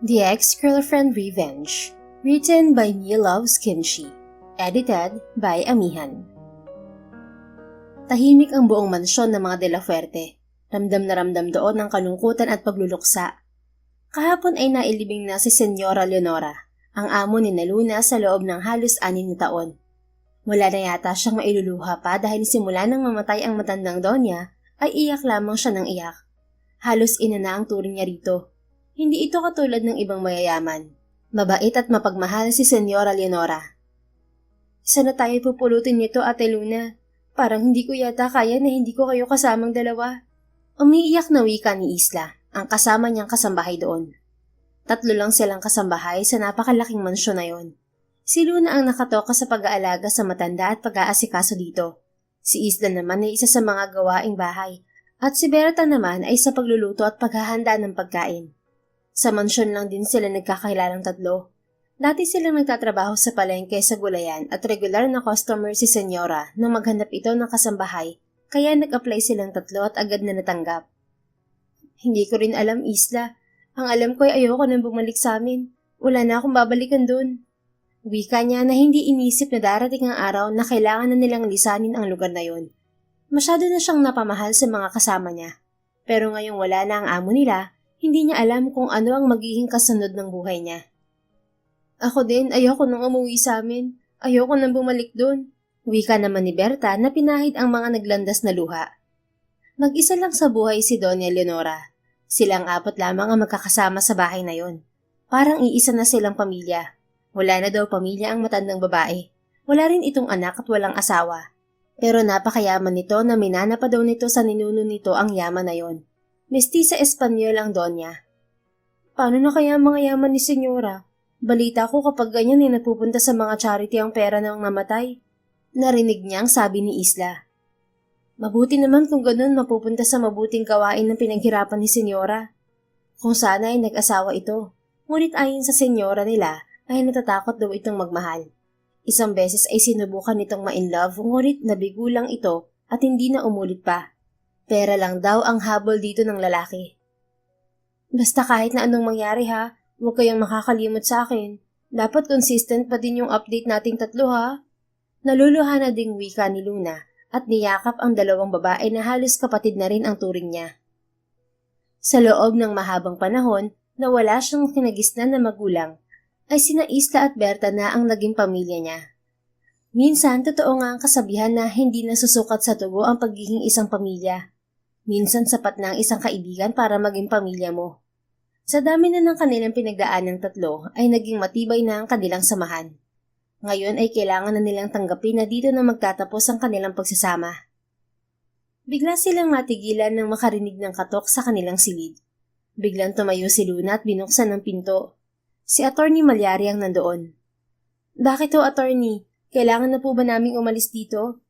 The Ex-Girlfriend Revenge, written by Neil Loves Kinshi, edited by Amihan. Tahimik ang buong mansyon ng mga De La Fuerte. Ramdam na ramdam doon ang kalungkutan at pagluluksa. Kahapon ay nailibing na si Senyora Leonora, ang amo ni Luna sa loob ng halos 6 na taon. Wala na yata siyang mailuluha pa dahil simula nang mamatay ang matandang Donya, ay iyak lamang siya ng iyak. Halos ina na ang turing niya rito. Hindi ito katulad ng ibang mayayaman. Mabait at mapagmahal si Senyora Leonora. Sana tayo pupulutin nito, Ate Luna. Parang hindi ko yata kaya na hindi ko kayo kasamang dalawa. Umiiyak na wika ni Isla, ang kasama niyang kasambahay doon. 3 lang silang kasambahay sa napakalaking mansyon na yon. Si Luna ang nakatoka sa pag-aalaga sa matanda at pag-aasikaso dito. Si Isla naman ay isa sa mga gawaing bahay. At si Berta naman ay sa pagluluto at paghahanda ng pagkain. Sa mansyon lang din sila nagkakakilalang 3. Dati silang nagtatrabaho sa palengke sa gulayan at regular na customer si Senyora nang maghanap ito ng kasambahay, kaya nag-apply silang 3 at agad na natanggap. Hindi ko rin alam, Isla. Ang alam ko ay ayoko nang bumalik sa amin. Wala na akong babalikan dun. Wika niya na hindi inisip na darating ang araw na kailangan na nilang lisanin ang lugar na yon. Masyado na siyang napamahal sa mga kasama niya. Pero ngayong wala na ang amo nila, hindi niya alam kung ano ang magiging kasunod ng buhay niya. Ako din, ayoko nang umuwi sa amin. Ayoko nang bumalik doon. Wika naman ni Berta na pinahid ang mga naglandas na luha. Mag-isa lang sa buhay si Doña Leonora. Silang 4 lamang ang magkakasama sa bahay na yon. Parang iisa na silang pamilya. Wala na daw pamilya ang matandang babae. Wala rin itong anak at walang asawa. Pero napakayaman nito na minana pa daw nito sa ninuno nito ang yaman na yon. Mestiza Espanyol ang Donya. Paano na kaya ang mga yaman ni Senyora? Balita ko kapag ganyan ay napupunta sa mga charity ang pera ng namatay. Narinig niyang sabi ni Isla. Mabuti naman kung ganun mapupunta sa mabuting gawain ng pinaghirapan ni Senyora. Kung sana ay nag-asawa ito. Ngunit ayon sa Senyora nila ay natatakot daw itong magmahal. Isang beses ay sinubukan nitong ma-inlove ngunit nabigo lang ito at hindi na umulit pa. Pera lang daw ang habol dito ng lalaki. Basta kahit na anong mangyari ha, huwag kayong makakalimot sa akin. Dapat consistent pa din yung update nating 3 ha. Naluluha na ding wika ni Luna at niyakap ang 2 babae na halos kapatid na rin ang turing niya. Sa loob ng mahabang panahon na wala siyang kinagisnan na magulang, ay sina Isla at Berta na ang naging pamilya niya. Minsan, totoo nga ang kasabihan na hindi nasusukat sa tugo ang pagiging isang pamilya. Minsan sapat na ang isang kaibigan para maging pamilya mo. Sa dami na ng kanilang pinagdaan ng 3 ay naging matibay na ang kanilang samahan. Ngayon ay kailangan na nilang tanggapin na dito na magtatapos ang kanilang pagsasama. Bigla silang matigilan nang makarinig ng katok sa kanilang silid. Biglang tumayo si Luna at binuksan ng pinto. Si Attorney Malyari ang nandoon. Bakit ho, Attorney? Kailangan na po ba naming umalis dito?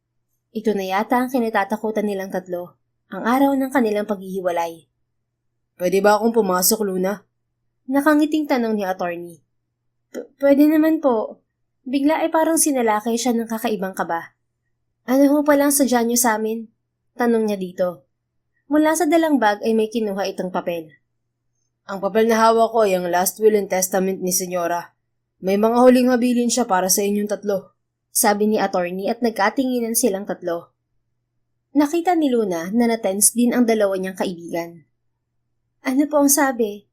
Ito na yata ang kinatatakutan nilang 3. Ang araw ng kanilang paghihiwalay. Pwede ba akong pumasok, Luna? Nakangiting tanong ni Attorney. Pwede naman po. Bigla ay parang sinalakay siya ng kakaibang kaba. Ano ho palang sadya niyo sa amin? Tanong niya dito. Mula sa dalang bag ay may kinuha itong papel. Ang papel na hawak ko ay ang last will and testament ni Senyora. May mga huling habilin siya para sa inyong 3. Sabi ni Attorney at nagkatinginan silang 3. Nakita ni Luna na natense din ang 2 niyang kaibigan. Ano po ang sabi?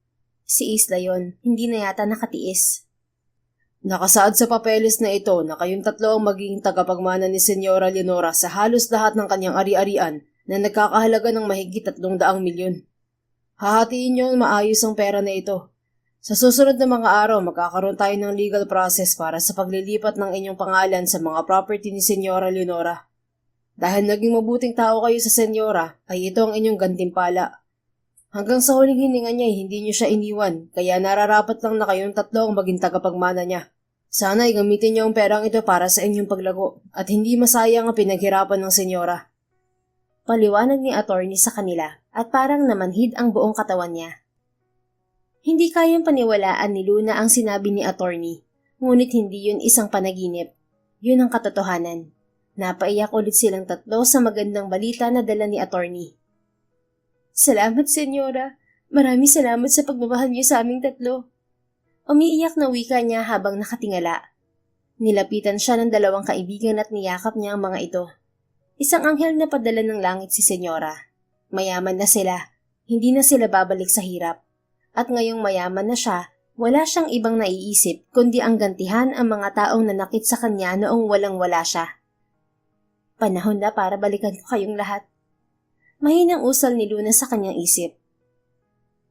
Si Isla yon, hindi na yata nakatiis. Nakasaad sa papeles na ito na kayong 3 ang magiging tagapagmana ni Senyora Leonora sa halos lahat ng kanyang ari-arian na nagkakahalaga ng mahigit 300 milyon. Hahatiin niyo ang maayos ang pera na ito. Sa susunod na mga araw, magkakaroon tayo ng legal process para sa paglilipat ng inyong pangalan sa mga property ni Senyora Leonora. Dahil naging mabuting tao kayo sa Senyora, ay ito ang inyong gantimpala. Hanggang sa huling hininga niya, hindi niyo siya iniwan, kaya nararapat lang na kayong 3 ang maging tagapagmana niya. Sana ay gamitin niyo ang perang ito para sa inyong paglago, at hindi masayang ang pinaghirapan ng Senyora. Paliwanag ni Attorney sa kanila, at parang namanhid ang buong katawan niya. Hindi kayang paniwalaan ni Luna ang sinabi ni Attorney, ngunit hindi yun isang panaginip. Yun ang katotohanan. Napaiyak ulit silang 3 sa magandang balita na dala ni Attorney. Salamat, Senyora. Maraming salamat sa pagmamahal niyo sa aming 3. Umiiyak na wika niya habang nakatingala. Nilapitan siya ng dalawang kaibigan at niyakap niya ang mga ito. Isang anghel na padala ng langit si Senyora. Mayaman na sila, hindi na sila babalik sa hirap. At ngayong mayaman na siya, wala siyang ibang naiisip kundi ang gantihan ang mga taong nanakit sa kanya noong walang-wala siya. Panahon na para balikan ko kayong lahat. Mahinang usal ni Luna sa kanyang isip.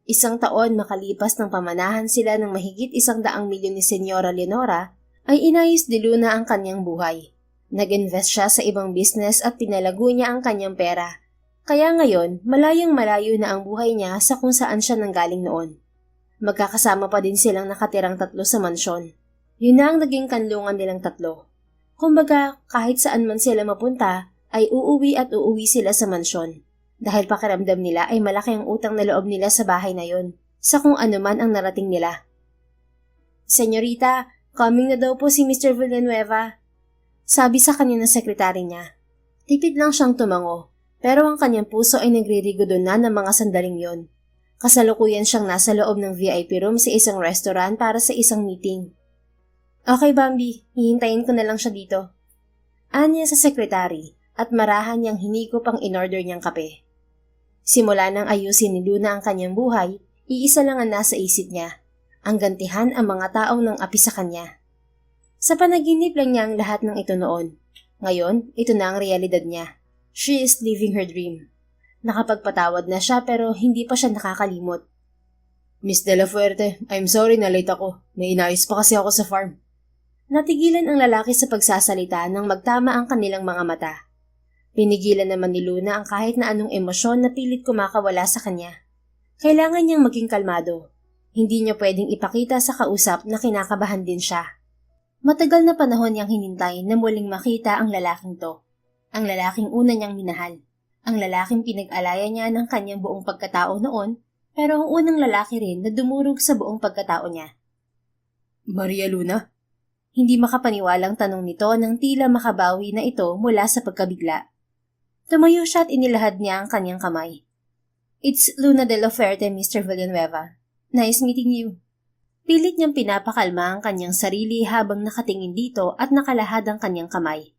1 taon makalipas ng pamanahan sila ng mahigit 100 milyon ni Senyora Leonora, ay inayos ni Luna ang kanyang buhay. Nag-invest siya sa ibang business at pinalago niya ang kanyang pera. Kaya ngayon, malayong-malayo na ang buhay niya sa kung saan siya nanggaling noon. Magkakasama pa din silang nakatirang 3 sa mansyon. Yun na ang naging kanlungan nilang 3. Kumbaga, kahit saan man sila mapunta, ay uuwi at uuwi sila sa mansyon. Dahil pakiramdam nila ay malaki ang utang na loob nila sa bahay na yon, sa kung ano man ang narating nila. Senyorita, coming na daw po si Mr. Villanueva. Sabi sa kanya ng sekretary niya. Tipid lang siyang tumango, pero ang kanyang puso ay nagririgodo na ng mga sandaling yon. Kasalukuyan siyang nasa loob ng VIP room sa isang restaurant para sa isang meeting. Okay, Bambi, hihintayin ko na lang siya dito. Anya sa sekretary at marahan niyang hinigop ang in-order niyang kape. Simula nang ayusin ni Luna ang kanyang buhay, iisa lang ang nasa isip niya, ang gantihan ang mga taong nang api sa kanya. Sa panaginip lang niya ang lahat ng ito noon. Ngayon, ito na ang realidad niya. She is living her dream. Nakapagpatawad na siya pero hindi pa siya nakakalimot. Miss De La Fuerte, I'm sorry na late ako. May inayos pa kasi ako sa farm. Natigilan ang lalaki sa pagsasalita nang magtama ang kanilang mga mata. Pinigilan naman ni Luna ang kahit na anong emosyon na pilit kumakawala sa kanya. Kailangan niyang maging kalmado. Hindi niya pwedeng ipakita sa kausap na kinakabahan din siya. Matagal na panahon niyang hinintay na muling makita ang lalaking to. Ang lalaking una niyang minahal. Ang lalaking pinag-alaya niya ng kanyang buong pagkatao noon, pero ang unang lalaki rin na dumurog sa buong pagkatao niya. Maria Luna? Hindi makapaniwalang tanong nito nang tila makabawi na ito mula sa pagkabigla. Tumayo siya at inilahad niya ang kanyang kamay. It's Luna de la Fuerte, Mr. Villanueva. Nice meeting you. Pilit niyang pinapakalma ang kanyang sarili habang nakatingin dito at nakalahad ang kanyang kamay.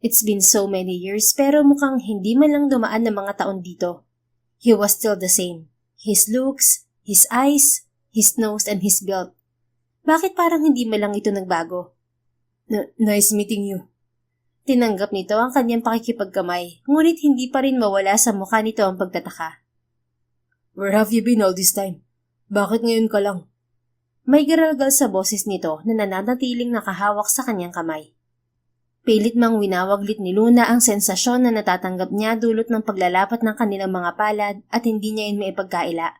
It's been so many years pero mukhang hindi man lang dumaan ng mga taon dito. He was still the same. His looks, his eyes, his nose and his build. Bakit parang hindi man lang ito nagbago? Nice meeting you. Tinanggap nito ang kanyang pakikipagkamay, ngunit hindi pa rin mawala sa mukha nito ang pagtataka. Where have you been all this time? Bakit ngayon ka lang? May garalgal sa boses nito na nananatiling nakahawak sa kanyang kamay. Pilit mang winawaglit ni Luna ang sensasyon na natatanggap niya dulot ng paglalapat ng kanilang mga palad at hindi niya yun maipagkaila.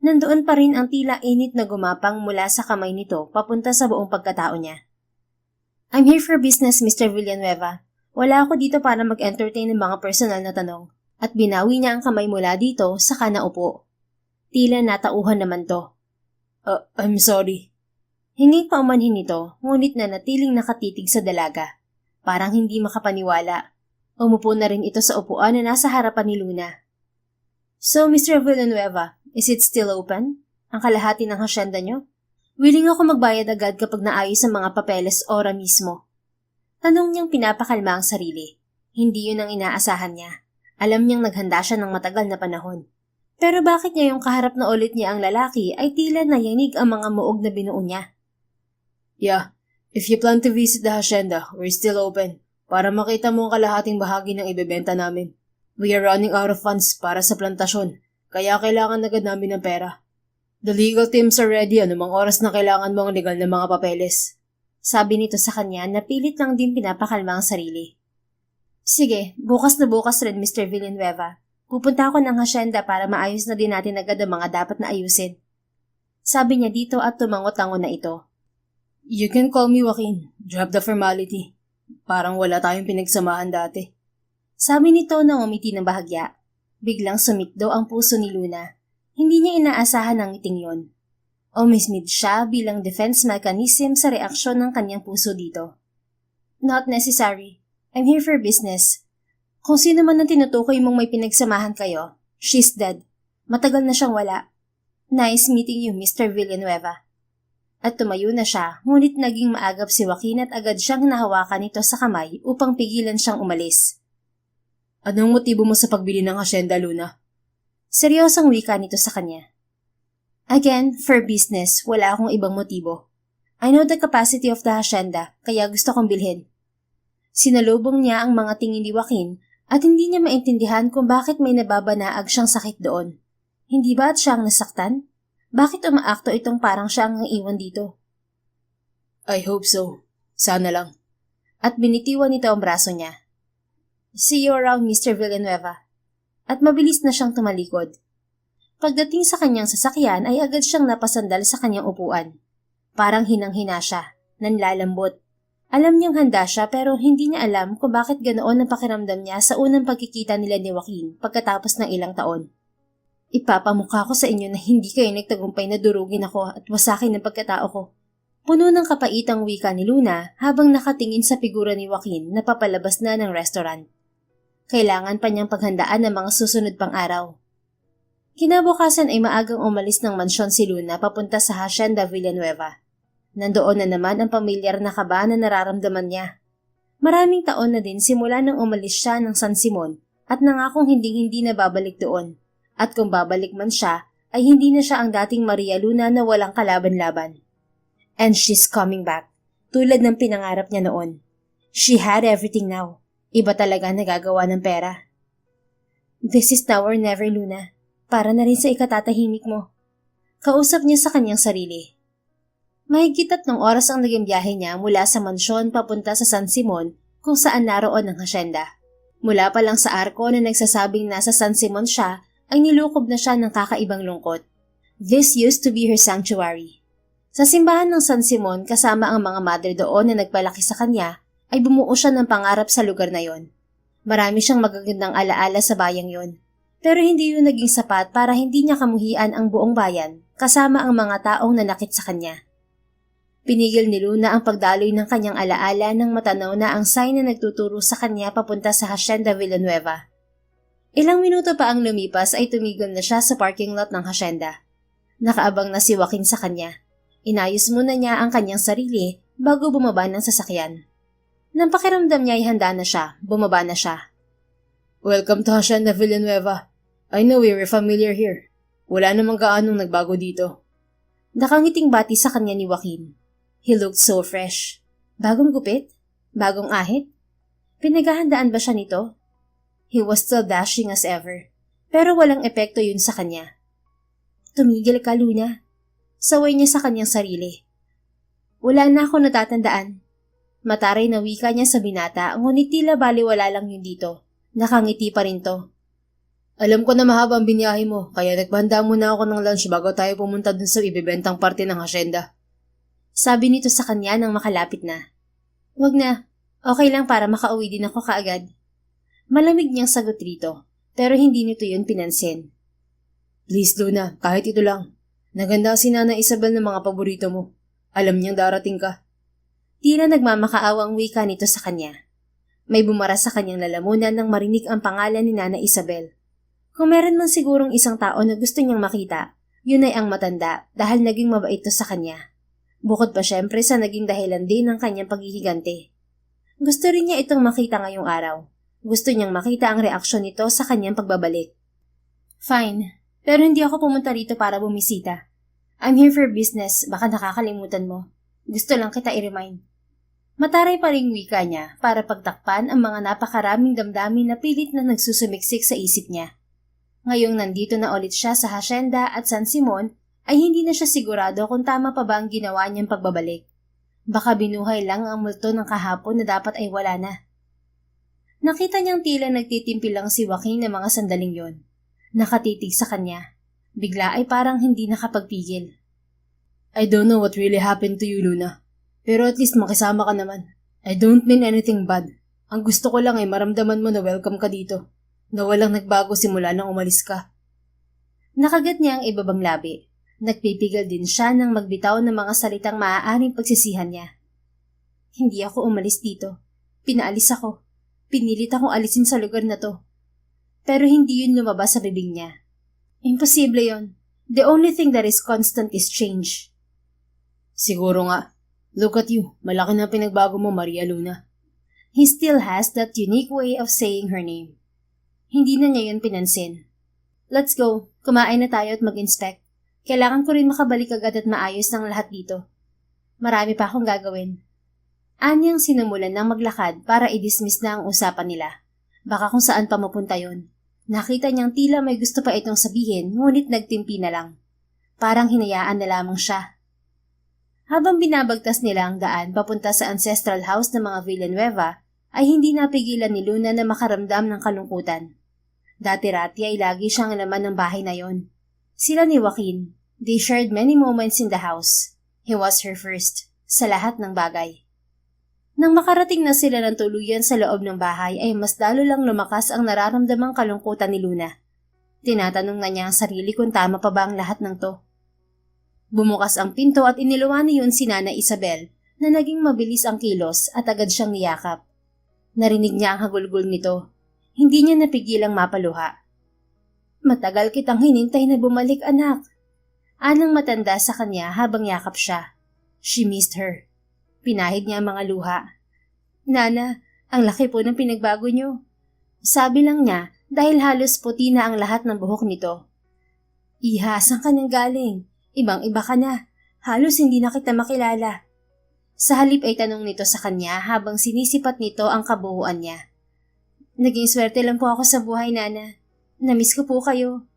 Nandoon pa rin ang tila init na gumapang mula sa kamay nito papunta sa buong pagkatao niya. I'm here for business, Mr. Villanueva. Wala ako dito para mag-entertain ng mga personal na tanong. At binawi niya ang kamay mula dito sa kanaupo. Tila natauhan naman to. I'm sorry. Hinging paumanhin nito, ngunit natiling nakatitig sa dalaga. Parang hindi makapaniwala. Umupo na rin ito sa upuan na nasa harapan ni Luna. So, Mr. Villanueva, is it still open? Ang kalahati ng hasyenda niyo? Willing ako magbayad agad kapag naayos ang mga papeles ora mismo. Tanong niyang pinapakalma ang sarili. Hindi yun ang inaasahan niya. Alam niyang naghanda siya ng matagal na panahon. Pero bakit niya yung kaharap na ulit niya ang lalaki ay tila nayanig ang mga muog na binuo niya? Yeah, if you plan to visit the hacienda, we're still open para makita mo ang kalahating bahagi ng ibebenta namin. We are running out of funds para sa plantasyon, kaya kailangan agad namin ng pera. The legal teams are ready anumang oras na kailangan mo ang legal na mga papeles. Sabi nito sa kanya na pilit lang din pinapakalma ang sarili. Sige, bukas na bukas rin Mr. Villanueva. Pupunta ako ng hacienda para maayos na din natin agad ang mga dapat na ayusin. Sabi niya dito at tumangot-tango na ito. You can call me Joaquin. Drop the formality. Parang wala tayong pinagsamahan dati. Sabi nito nang umiti ng bahagya. Biglang sumikdo ang puso ni Luna. Hindi niya inaasahan ang ngiting yon. Umismid siya bilang defense mechanism sa reaksyon ng kanyang puso dito. Not necessary. I'm here for business. Kung sino man ang tinutukoy mong may pinagsamahan kayo, she's dead. Matagal na siyang wala. Nice meeting you, Mr. Villanueva. At tumayo na siya, ngunit naging maagap si Joaquin at agad siyang nahawakan nito sa kamay upang pigilan siyang umalis. Anong motibo mo sa pagbili ng hasyenda, Luna? Seryosong wika nito sa kanya. Again, for business, wala akong ibang motibo. I know the capacity of the hacienda, kaya gusto kong bilhin. Sinalubong niya ang mga tingin ni Joaquin at hindi niya maintindihan kung bakit may nababanaag siyang sakit doon. Hindi ba at siya ang nasaktan? Bakit umaakto itong parang siya ang iwan dito? I hope so. Sana lang. At binitiwan nito ang braso niya. See you around, Mr. Villanueva. At mabilis na siyang tumalikod. Pagdating sa kanyang sasakyan ay agad siyang napasandal sa kanyang upuan. Parang hinang-hina siya, nanlalambot. Alam niyang handa siya pero hindi niya alam kung bakit ganoon ang pakiramdam niya sa unang pagkikita nila ni Joaquin pagkatapos ng ilang taon. Ipapamukha ko sa inyo na hindi kayo nagtagumpay na durugin ako at wasakin ng pagkatao ko. Puno ng kapaitang wika ni Luna habang nakatingin sa figura ni Joaquin na papalabas na ng restaurant. Kailangan pa niyang paghandaan ng mga susunod pang araw. Kinabukasan ay maagang umalis ng mansyon si Luna papunta sa Hacienda Villanueva. Nandoon na naman ang pamilyar na kaba na nararamdaman niya. Maraming taon na din simula nang umalis siya ng San Simon at nangakong hindi na babalik doon. At kung babalik man siya, ay hindi na siya ang dating Maria Luna na walang kalaban-laban. And she's coming back, tulad ng pinangarap niya noon. She had everything now. Iba talaga nagagawa ng pera. This is now or never, Luna. Para na rin sa ikatatahimik mo. Kausap niya sa kanyang sarili. Mahigit 3 oras ang naging biyahe niya mula sa mansyon papunta sa San Simon kung saan naroon ang hasyenda. Mula pa lang sa arko na nagsasabing nasa San Simon siya ay nilukob na siya ng kakaibang lungkot. This used to be her sanctuary. Sa simbahan ng San Simon kasama ang mga madre doon na nagpalaki sa kanya ay bumuo siya ng pangarap sa lugar na yon. Marami siyang magagandang alaala sa bayang yon. Pero hindi yun naging sapat para hindi niya kamuhian ang buong bayan kasama ang mga taong nanakit sa kanya. Pinigil ni Luna ang pagdaloy ng kanyang alaala nang matanaw na ang sign na nagtuturo sa kanya papunta sa Hacienda Villanueva. Ilang minuto pa ang lumipas ay tumigil na siya sa parking lot ng hacienda. Nakaabang na si Joaquin sa kanya. Inayos muna niya ang kanyang sarili bago bumaba ng sasakyan. Nang pakiramdam niya ay handa na siya, bumaba na siya. Welcome to Hacienda Villanueva. I know we're familiar here. Wala namang gaanong nagbago dito. Nakangiting bati sa kanya ni Joaquin. He looked so fresh. Bagong gupit? Bagong ahit? Pinaghahandaan ba siya nito? He was still dashing as ever. Pero walang epekto yun sa kanya. Tumigil ka, Luna. Saway niya sa kanyang sarili. Wala na ako natatandaan. Mataray na wika niya sa binata, ngunit tila baliwala lang yun dito. Nakangiti pa rin to. Alam ko na mahaba ang binyahe mo, kaya nagbanda muna ako ng lunch bago tayo pumunta dun sa ibebentang parte ng hacienda. Sabi nito sa kanya nang makalapit na. Wag na, okay lang para makauwi din ako kaagad. Malamig niyang sagot rito, pero hindi nito yun pinansin. Please Luna, kahit ito lang. Naganda si Nana Isabel ng mga paborito mo. Alam niyang darating ka. Tila nagmamakaawa ang wika nito sa kanya. May bumara sa kanyang lalamunan nang marinig ang pangalan ni Nana Isabel. Kung meron man sigurong isang tao na gusto niyang makita, yun ay ang matanda dahil naging mabait to sa kanya. Bukod pa syempre sa naging dahilan din ng kanyang paghihigante. Gusto rin niya itong makita ngayong araw. Gusto niyang makita ang reaksyon nito sa kanyang pagbabalik. Fine, pero hindi ako pumunta rito para bumisita. I'm here for business, baka nakakalimutan mo. Gusto lang kita i-remind. Mataray pa ring wika niya para pagtakpan ang mga napakaraming damdamin na pilit na nagsusumiksik sa isip niya. Ngayong nandito na ulit siya sa Hacienda at San Simon, ay hindi na siya sigurado kung tama pa ba ang ginawa niyang pagbabalik. Baka binuhay lang ang multo ng kahapon na dapat ay wala na. Nakita niyang tila nagtitimpi lang si Joaquin ng mga sandaling yon. Nakatitig sa kanya. Bigla ay parang hindi nakapagpigil. I don't know what really happened to you, Luna. Pero at least makisama ka naman. I don't mean anything bad. Ang gusto ko lang ay maramdaman mo na welcome ka dito. Na walang nagbago simula nang umalis ka. Nakagat niya ang ibabang labi. Nagpipigil din siya nang magbitaw ng mga salitang maaaring pagsisihan niya. Hindi ako umalis dito. Pinaalis ako. Pinilit akong alisin sa lugar na to. Pero hindi yun lumabas sa bibig niya. Imposible yon. The only thing that is constant is change. Siguro nga. Look at you, malaki na pinagbago mo, Maria Luna. He still has that unique way of saying her name. Hindi na niya yun pinansin. Let's go, kumain na tayo at mag-inspect. Kailangan ko rin makabalik agad at maayos ng lahat dito. Marami pa akong gagawin. Anyang sinumulan ng maglakad para i-dismiss na ang usapan nila. Baka kung saan pa mapunta yon. Nakita niyang tila may gusto pa itong sabihin, ngunit nagtimpi na lang. Parang hinayaan na lamang siya. Habang binabagtas nila ang daan papunta sa ancestral house ng mga Villanueva, ay hindi napigilan ni Luna na makaramdam ng kalungkutan. Dati-rati ay lagi siyang laman ng bahay na yon. Sila ni Joaquin, they shared many moments in the house. He was her first, sa lahat ng bagay. Nang makarating na sila ng tuluyan sa loob ng bahay ay mas lalo lang lumakas ang nararamdamang kalungkutan ni Luna. Tinatanong na niya ang sarili kung tama pa ba ang lahat ng to. Bumukas ang pinto at iniluwan niyon si Nana Isabel na naging mabilis ang kilos at agad siyang niyakap. Narinig niya ang hagulgol nito. Hindi niya napigilang mapaluha. Matagal kitang hinintay na bumalik, anak. Anang matanda sa kanya habang yakap siya. She missed her. Pinahid niya ang mga luha. Nana, ang laki po ng pinagbago niyo. Sabi lang niya dahil halos puti na ang lahat ng buhok nito. Iha, saan ka nang galing? Ibang-iba ka na. Halos hindi na kita makilala. Sa halip ay tanong nito sa kanya habang sinisipat nito ang kabuuan niya. Naging swerte lang po ako sa buhay, Nana. Namiss ko po kayo.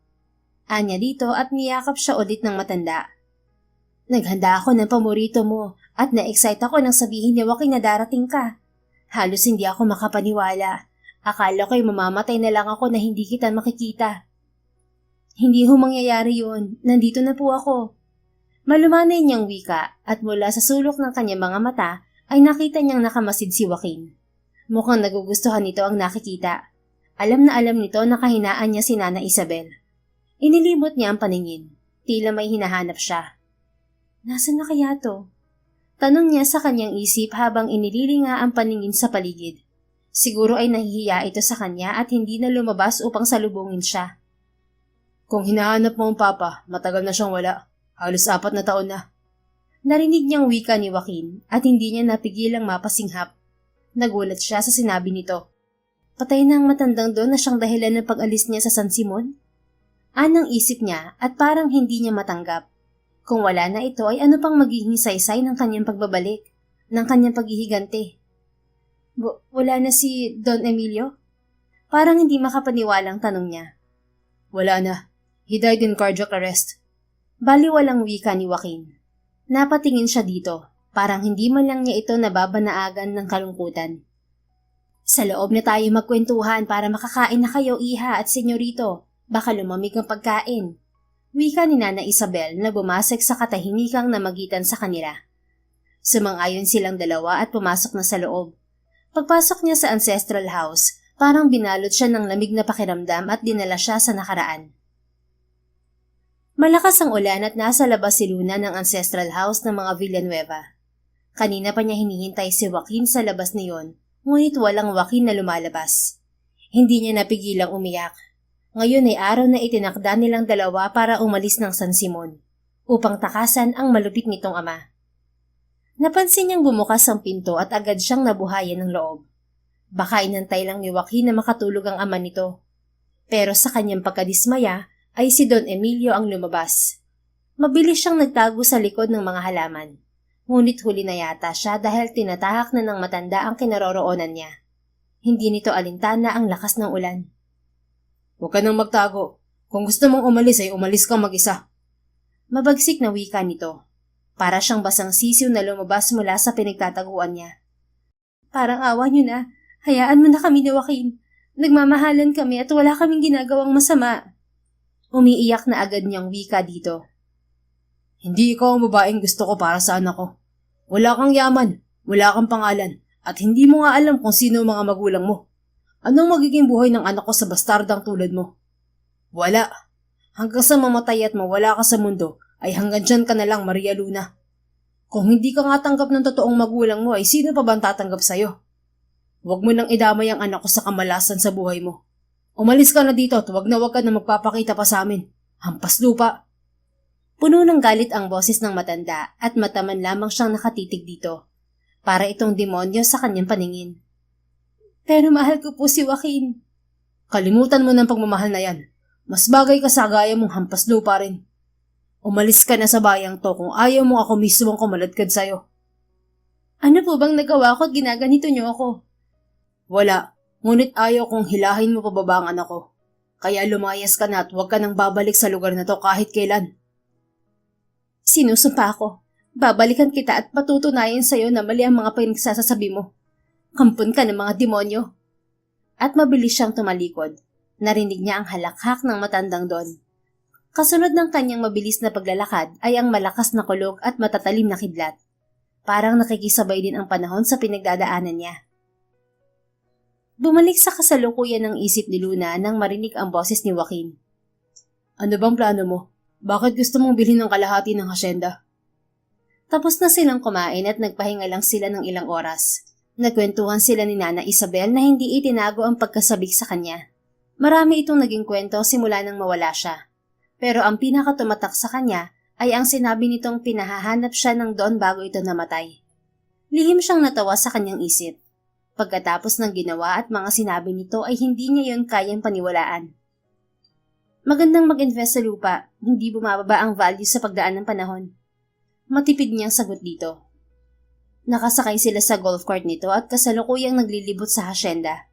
Anya dito at niyakap siya ulit ng matanda. Naghanda ako ng pamorito mo at na-excite ako nang sabihin ni Joaquin na darating ka. Halos hindi ako makapaniwala. Akala ko'y mamamatay na lang ako na hindi kita makikita. Hindi ho mangyayari yun. Nandito na po ako. Malumanay niyang wika at mula sa sulok ng kanyang mga mata ay nakita niyang nakamasid si Joaquin. Mukhang nagugustuhan nito ang nakikita. Alam na alam nito na kahinaan niya si Nana Isabel. Inilimot niya ang paningin. Tila may hinahanap siya. Nasaan na kaya to? Tanong niya sa kanyang isip habang inililinga ang paningin sa paligid. Siguro ay nahihiya ito sa kanya at hindi na lumabas upang salubungin siya. Kung hinahanap mo ang papa, matagal na siyang wala. Halos 4 na taon na. Narinig niyang wika ni Joaquin at hindi niya napigilang mapasinghap. Nagulat siya sa sinabi nito. Patay na ang matandang doon na siyang dahilan ng pag-alis niya sa San Simon? Anang isip niya at parang hindi niya matanggap. Kung wala na ito ay ano pang magiging saysay ng kanyang pagbabalik, ng kanyang paghihigante. Wala na si Don Emilio? Parang hindi makapaniwalang tanong niya. Wala na. He died in cardiac arrest. Baliwalang wika ni Joaquin. Napatingin siya dito, parang hindi man lang niya ito nababanaagan ng kalungkutan. Sa loob na tayo magkwentuhan para makakain na kayo, iha at senyorito. Baka lumamig ang pagkain. Wika ni Nana Isabel na bumasek sa katahimikang namagitan sa kanila. Sumang-ayon silang dalawa at pumasok na sa loob. Pagpasok niya sa ancestral house, parang binalot siya ng lamig na pakiramdam at dinala siya sa nakaraan. Malakas ang ulan at nasa labas si Luna ng ancestral house ng mga Villanueva. Kanina pa niya hinihintay si Joaquin sa labas niyon, ngunit walang Joaquin na lumalabas. Hindi niya napigilang umiyak. Ngayon ay araw na itinakda nilang dalawa para umalis ng San Simon, upang takasan ang malupit nitong ama. Napansin niyang bumukas ang pinto at agad siyang nabuhayan ng loob. Baka inantay lang ni Joaquin na makatulog ang ama nito. Pero sa kanyang pagkadismaya, ay si Don Emilio ang lumabas. Mabilis siyang nagtago sa likod ng mga halaman. Ngunit huli na yata siya dahil tinatahak na ng matanda ang kinaroroonan niya. Hindi nito alintana ang lakas ng ulan. Huwag ka nang magtago. Kung gusto mong umalis ay umalis kang mag-isa. Mabagsik na wika nito. Para siyang basang sisiw na lumabas mula sa pinagtataguan niya. Parang awa niyo na. Hayaan mo na kami ni Joaquin. Nagmamahalan kami at wala kaming ginagawang masama. Umiiyak na agad niyang wika dito. Hindi ikaw ang babaeng gusto ko para sa anak ko. Wala kang yaman, wala kang pangalan, at hindi mo nga alam kung sino ang mga magulang mo. Anong magiging buhay ng anak ko sa bastardang tulad mo? Wala. Hanggang sa mamatay at mawala ka sa mundo, ay hanggang dyan ka na lang, Maria Luna. Kung hindi ka nga tanggap ng totoong magulang mo, ay sino pa ba ang tatanggap sa'yo? Huwag mo nang idamay ang anak ko sa kamalasan sa buhay mo. Umalis ka na dito at huwag na magpapakita pa sa amin. Hampas lupa. Puno ng galit ang boses ng matanda at mataman lamang siyang nakatitig dito. Para itong demonyo sa kanyang paningin. Pero mahal ko po si Joaquin. Kalimutan mo ng pagmamahal na yan. Mas bagay ka sa gaya mong hampas lupa rin. Umalis ka na sa bayang to kung ayaw mo ako mismo kumaladkad sa'yo. Ano po bang nagawa ko at ginaganito niyo ako? Wala, ngunit ayaw kong hilahin mo pababa ang anak ko. Kaya lumayas ka na at huwag ka nang babalik sa lugar na to kahit kailan. Sinusumpa ako. Babalikan kita at patutunayan sa'yo na mali ang mga pinagsasasabi mo. Kampon ka ng mga demonyo. At mabilis siyang tumalikod. Narinig niya ang halakhak ng matandang Don. Kasunod ng kanyang mabilis na paglalakad ay ang malakas na kulog at matatalim na kidlat. Parang nakikisabay din ang panahon sa pinagdadaanan niya. Bumalik sa kasalukuyan ng isip ni Luna nang marinig ang boses ni Joaquin. Ano bang plano mo? Bakit gusto mong bilhin ng kalahati ng hasyenda? Tapos na silang kumain at nagpahinga lang sila ng ilang oras. Nagkwentuhan sila ni Nana Isabel na hindi itinago ang pagkasabik sa kanya. Marami itong naging kwento simula nang mawala siya. Pero ang pinakatumatak sa kanya ay ang sinabi nitong pinahahanap siya ng Don bago ito namatay. Lihim siyang natawa sa kanyang isip. Pagkatapos ng ginawa at mga sinabi nito ay hindi niya yon kayang paniwalaan. Magandang mag-invest sa lupa, hindi bumababa ang value sa pagdaan ng panahon. Matipid niyang sagot dito. Nakasakay sila sa golf cart nito at kasalukuyang naglilibot sa hasyenda.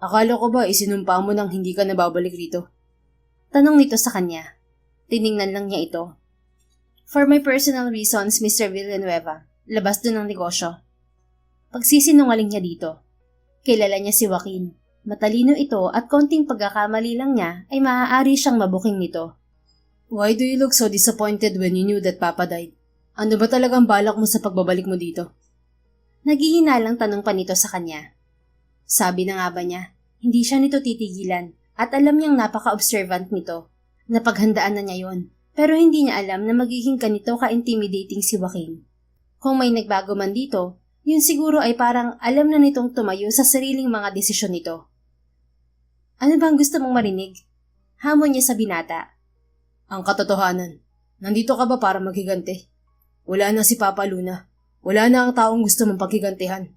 Akala ko ba isinumpa mo nang hindi ka nababalik rito? Tanong nito sa kanya. Tiningnan lang niya ito. For my personal reasons, Mr. Villanueva, labas dun ang negosyo. Pagsisinungaling niya dito. Kilala niya si Joaquin. Matalino ito at konting pagkakamali lang niya ay maaari siyang mabuking nito. Why do you look so disappointed when you knew that Papa died? Ano ba talagang balak mo sa pagbabalik mo dito? Naghihinalang tanong pa nito sa kanya. Sabi na nga ba niya, hindi siya nito titigilan at alam niyang napaka-observant nito. Napaghandaan na niya yon, pero hindi niya alam na magiging ganito ka-intimidating si Joaquin. Kung may nagbago man dito, yun siguro ay parang alam na nitong tumayo sa sariling mga desisyon nito. Ano bang gusto mong marinig? Hamon niya sa binata. Ang katotohanan, nandito ka ba para maghiganti? Wala na si Papa Luna. Wala na ang taong gusto mong paghigantihan.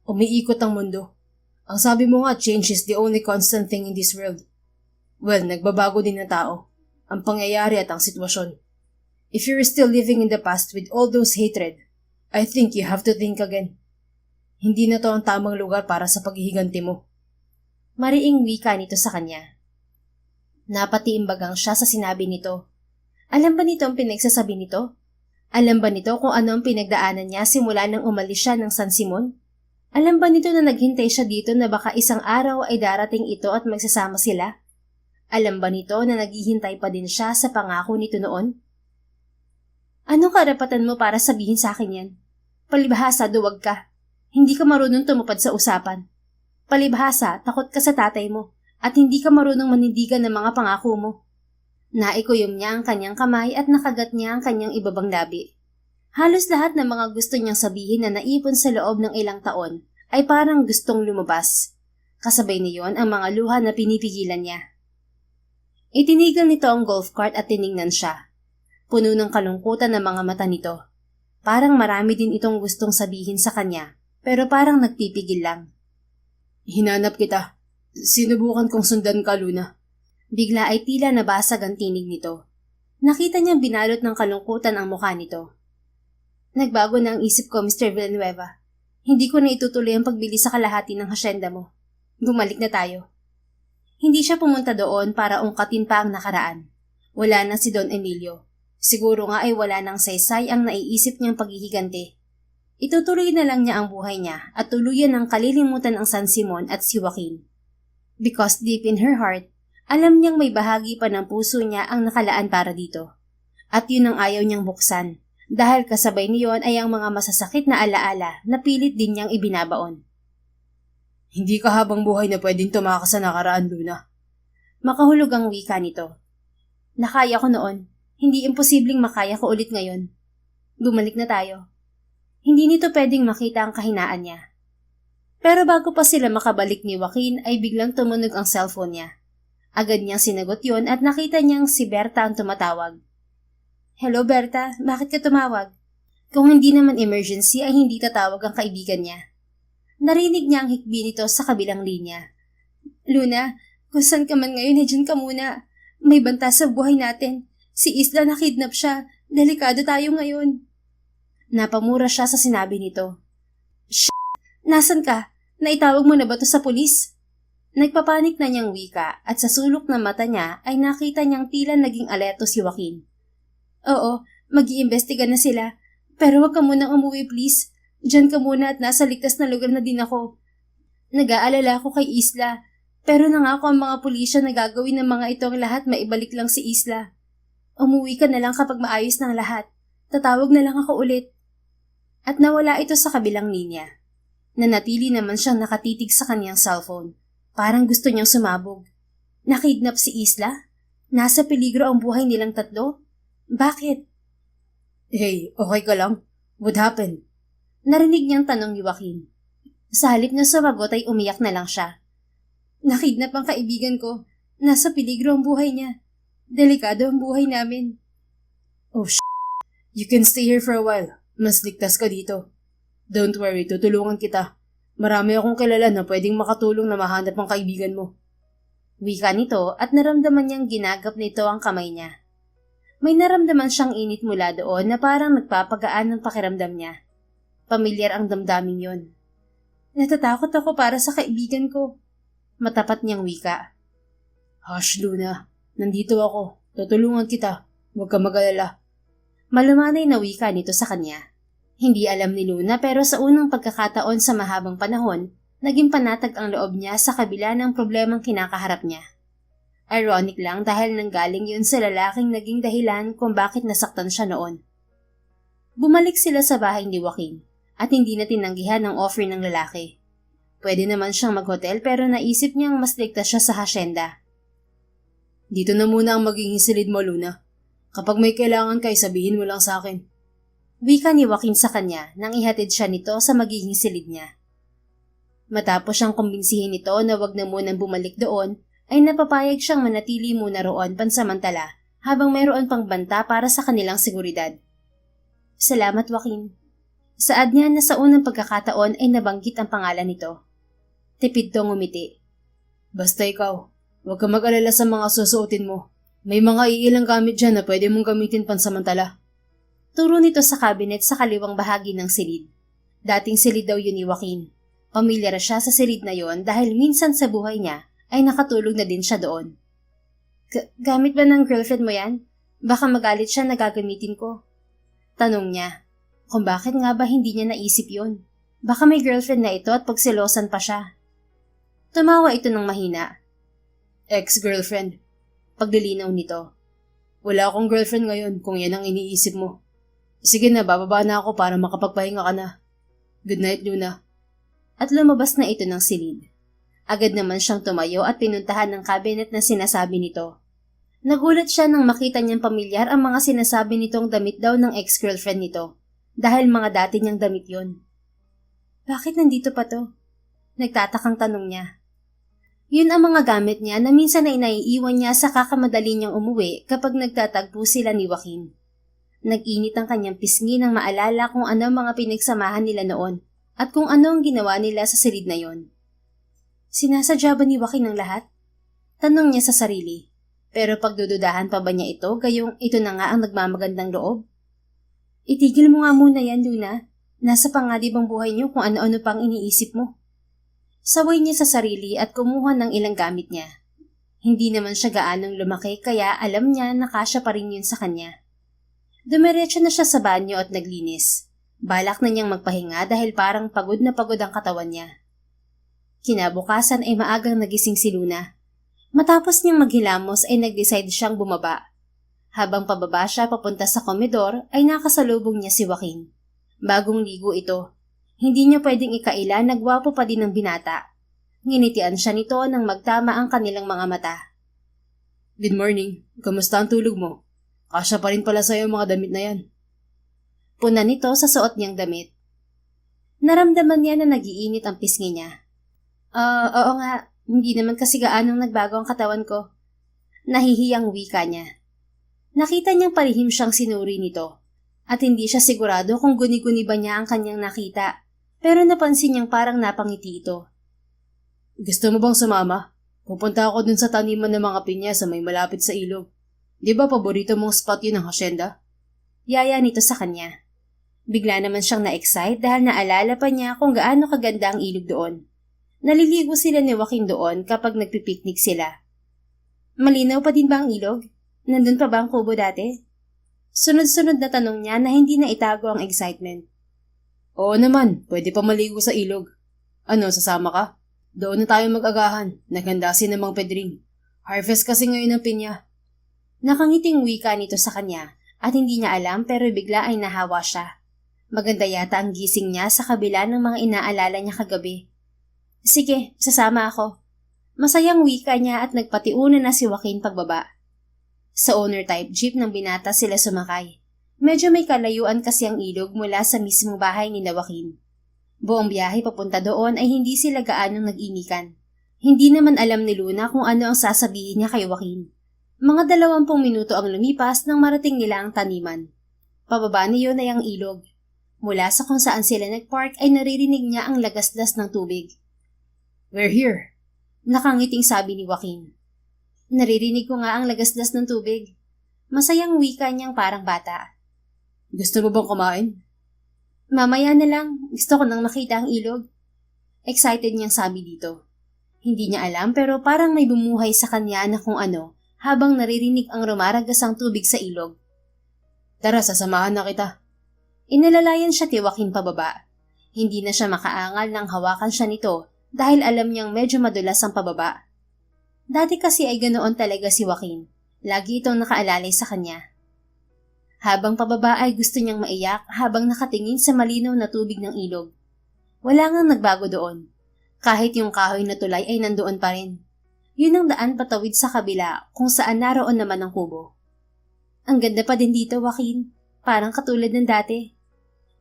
Umiikot ang mundo. Ang sabi mo nga, change is the only constant thing in this world. Well, nagbabago din ang tao, ang pangyayari at ang sitwasyon. If you're still living in the past with all those hatred, I think you have to think again. Hindi na to ang tamang lugar para sa paghihiganti mo. Mariing wika nito sa kanya. Napatiimbagang siya sa sinabi nito. Alam ba nito ang pinagsasabi nito? Alam ba nito kung ano ang pinagdaanan niya simula nang umalis siya ng San Simon? Alam ba nito na naghintay siya dito na baka isang araw ay darating ito at magsasama sila? Alam ba nito na naghihintay pa din siya sa pangako nito noon? Anong karapatan mo para sabihin sa akin yan? Palibhasa, duwag ka. Hindi ka marunong tumupad sa usapan. Palibhasa, takot ka sa tatay mo at hindi ka marunong manindigan ng mga pangako mo. Naikuyom niya ang kanyang kamay at nakagat niya ang kanyang ibabang labi. Halos lahat ng mga gusto niyang sabihin na naipon sa loob ng ilang taon ay parang gustong lumabas. Kasabay niyon ang mga luha na pinipigilan niya. Itinigil nito ang golf cart at tiningnan siya. Puno ng kalungkutan ang mga mata nito. Parang marami din itong gustong sabihin sa kanya, pero parang nagpipigil lang. Hinanap kita. Sinubukan kong sundan ka, Luna. Bigla ay tila nabasag ang tinig nito. Nakita niyang binalot ng kalungkutan ang mukha nito. Nagbago na ang isip ko, Mr. Villanueva. Hindi ko na itutuloy ang pagbili sa kalahati ng hasyenda mo. Bumalik na tayo. Hindi siya pumunta doon para ungkatin pa ang nakaraan. Wala na si Don Emilio. Siguro nga ay wala nang saysay ang naiisip niyang paghihiganti. Itutuloy na lang niya ang buhay niya at tuluyan ang kalilimutan ang San Simon at si Joaquin. Because deep in her heart, alam niyang may bahagi pa ng puso niya ang nakalaan para dito. At yun ang ayaw niyang buksan, dahil kasabay niyon ay ang mga masasakit na alaala na pilit din niyang ibinabaon. Hindi ka habang buhay na pwedeng tumakas sa nakaraan, Luna. Makahulog ang wika nito. Nakaya ko noon, hindi imposibleng makaya ko ulit ngayon. Bumalik na tayo. Hindi nito pwedeng makita ang kahinaan niya. Pero bago pa sila makabalik ni Joaquin ay biglang tumunog ang cellphone niya. Agad niyang sinagot yon at nakita niyang si Berta ang tumatawag. Hello Berta, bakit ka tumawag? Kung hindi naman emergency ay hindi tatawag ang kaibigan niya. Narinig niya ang hikbi nito sa kabilang linya. Luna, kung saan ka man ngayon, dyan ka muna. May banta sa buhay natin. Si Isla nakidnap siya. Delikado tayo ngayon. Napamura siya sa sinabi nito. Shh! Nasaan ka? Naitawag mo na ba to sa pulis? Nagpapanik na niyang wika at sa sulok ng mata niya ay nakita niyang tila naging alerto si Joaquin. Oo, mag-iimbestiga na sila. Pero wag ka munang umuwi please. Diyan ka muna at nasa ligtas na lugar na din ako. Nag-aalala ako kay Isla. Pero nangako ang mga pulisya na gagawin ng mga ito ang lahat maibalik lang si Isla. Umuwi ka na lang kapag maayos ng lahat. Tatawag na lang ako ulit. At nawala ito sa kabilang linya. Nanatili naman siyang nakatitig sa kanyang cellphone. Parang gusto niyang sumabog. Nakidnap si Isla? Nasa peligro ang buhay nilang tatlo? Bakit? Hey, okay ka lang? What happened? Narinig niyang tanong ni Joaquin. Sa halip na sumagot ay umiyak na lang siya. Nakidnap ang kaibigan ko. Nasa peligro ang buhay niya. Delikado ang buhay namin. Oh You can stay here for a while. Mas ligtas ka dito. Don't worry, tutulungan kita. Marami akong kilala na pwedeng makatulong na mahanap ang kaibigan mo. Wika nito at naramdaman niyang ginagap nito ang kamay niya. May naramdaman siyang init mula doon na parang nagpapagaan ng pakiramdam niya. Pamilyar ang damdamin yon. Natatakot ako para sa kaibigan ko. Matapat niyang wika. Hush, Luna. Nandito ako. Tutulungan kita. Huwag ka mag-alala. Malumanay na wika nito sa kanya. Hindi alam ni Luna pero sa unang pagkakataon sa mahabang panahon, naging panatag ang loob niya sa kabila ng problemang kinakaharap niya. Ironic lang dahil nanggaling yun sa lalaking naging dahilan kung bakit nasaktan siya noon. Bumalik sila sa bahay ni Joaquin at hindi na tinanggihan ang offer ng lalaki. Pwede naman siyang mag-hotel pero naisip niyang mas ligtas siya sa hasyenda. Dito na muna ang magiging silid mo, Luna. Kapag may kailangan kay sabihin mo lang sa akin. Wika ni Joaquin sa kanya nang ihatid siya nito sa magiging silid niya. Matapos siyang kumbinsihin nito na wag na munang bumalik doon, ay napapayag siyang manatili muna roon pansamantala habang mayroon pang banta para sa kanilang seguridad. Salamat, Joaquin. Saad niya na sa unang pagkakataon ay nabanggit ang pangalan nito. Tipid tong umiti. Basta ikaw, huwag ka mag-alala sa mga susuotin mo. May mga iilang gamit dyan na pwede mong gamitin pansamantala. Turo nito sa cabinet sa kaliwang bahagi ng silid. Dating silid daw yun ni Joaquin. Pamilyar siya sa silid na yon dahil minsan sa buhay niya ay nakatulog na din siya doon. Gamit ba ng girlfriend mo yan? Baka magalit siya na gagamitin ko. Tanong niya. Kung bakit nga ba hindi niya naisip yon? Baka may girlfriend na ito at pagselosan pa siya. Tumawa ito ng mahina. Ex-girlfriend. Paglilinaw nito. Wala akong girlfriend ngayon kung yan ang iniisip mo. Sige na, bababa na ako para makapagpahinga ka na. Good night, Luna. At lumabas na ito ng silid. Agad naman siyang tumayo at pinuntahan ng cabinet na sinasabi nito. Nagulat siya nang makita niyang pamilyar ang mga sinasabi nitong damit daw ng ex-girlfriend nito. Dahil mga dati niyang damit yon. Bakit nandito pa to? Nagtatakang tanong niya. Yun ang mga gamit niya na minsan ay naiiwan niya sa kakamadali niyang umuwi kapag nagtatagpo sila ni Joaquin. Nag-init ang kanyang pisngi nang maalala kung ano ang mga pinagsamahan nila noon at kung ano ang ginawa nila sa silid na yon. Sinasadya ba ni Joaquin ang lahat? Tanong niya sa sarili. Pero pagdududahan pa ba niya ito gayong ito na nga ang nagmamagandang loob? Itigil mo nga muna yan, Luna. Nasa panganib ang buhay niyo kung ano-ano pang iniisip mo. Saway niya sa sarili at kumuha ng ilang gamit niya. Hindi naman siya gaanong lumaki kaya alam niya na kasya pa rin yun sa kanya. Dumiretso na siya sa banyo at naglinis. Balak na niyang magpahinga dahil parang pagod na pagod ang katawan niya. Kinabukasan ay maagang nagising si Luna. Matapos niyang maghilamos ay nag-decide siyang bumaba. Habang pababa siya papunta sa komedor ay nakasalubong niya si Joaquin. Bagong ligo ito. Hindi niya pwedeng ikaila na gwapo pa din ng binata. Nginitian siya nito nang magtama ang kanilang mga mata. Good morning. Kamusta ang tulog mo? Kasya pa rin pala sa'yo ang mga damit na yan. Puna nito sa suot niyang damit. Naramdaman niya na nagiinit ang pisngi niya. Oo nga. Hindi naman kasi gaanong nagbago ang katawan ko. Nahihiyang wika niya. Nakita niyang palihim siyang sinuri nito at hindi siya sigurado kung guni-guni ba niya ang kanyang nakita, pero napansin niyang parang napangiti ito. Gusto mo bang sumama? Pupunta ako dun sa taniman ng mga pinya sa may malapit sa ilog. Di ba paborito mong spot yun ng hasyenda? Yaya nito sa kanya. Bigla naman siyang na-excite dahil naalala pa niya kung gaano kaganda ang ilog doon. Naliligo sila ni Joaquin doon kapag nagpipiknik sila. Malinaw pa din ba ang ilog? Nandun pa ba ang kubo dati? Sunod-sunod na tanong niya na hindi na itago ang excitement. Oo naman, pwede pa maligo sa ilog. Ano, sasama ka? Doon na tayo mag-agahan. Naghanda si Mang Pedring. Harvest kasi ngayon ng pinya. Nakangiting wika nito sa kanya at hindi niya alam pero bigla ay nahawa siya. Maganda yata ang gising niya sa kabila ng mga inaalala niya kagabi. Sige, sasama ako. Masayang wika niya at nagpatiuna na si Joaquin pagbaba. Sa owner-type jeep ng binata sila sumakay. Medyo may kalayuan kasi ang ilog mula sa mismong bahay ni Joaquin. Buong biyahe papunta doon ay hindi sila gaanong nag-inikan. Hindi naman alam ni Luna kung ano ang sasabihin niya kay Joaquin. Mga 20 minuto ang lumipas nang marating nila ang taniman. Pababa niyon ay ang ilog. Mula sa kung saan sila nagpark ay naririnig niya ang lagaslas ng tubig. We're here, nakangiting sabi ni Joaquin. Naririnig ko nga ang lagaslas ng tubig. Masayang wika niyang parang bata. Gusto mo bang kumain? Mamaya na lang, gusto ko nang makita ang ilog. Excited niyang sabi dito. Hindi niya alam pero parang may bumuhay sa kanya na kung ano habang naririnig ang rumaragasang tubig sa ilog. Tara, sasamahan na kita. Inalalayan siya tiwakin pababa. Hindi na siya makaangal nang hawakan siya nito dahil alam niyang medyo madulas ang pababa. Dati kasi ay ganoon talaga si Joaquin. Lagi itong nakaalalay sa kanya. Habang pababa ay gusto niyang maiyak habang nakatingin sa malinaw na tubig ng ilog. Wala ngang nagbago doon. Kahit yung kahoy na tulay ay nandoon pa rin. Yun ang daan patawid sa kabila kung saan naroon naman ang kubo. Ang ganda pa din dito, Joaquin. Parang katulad ng dati.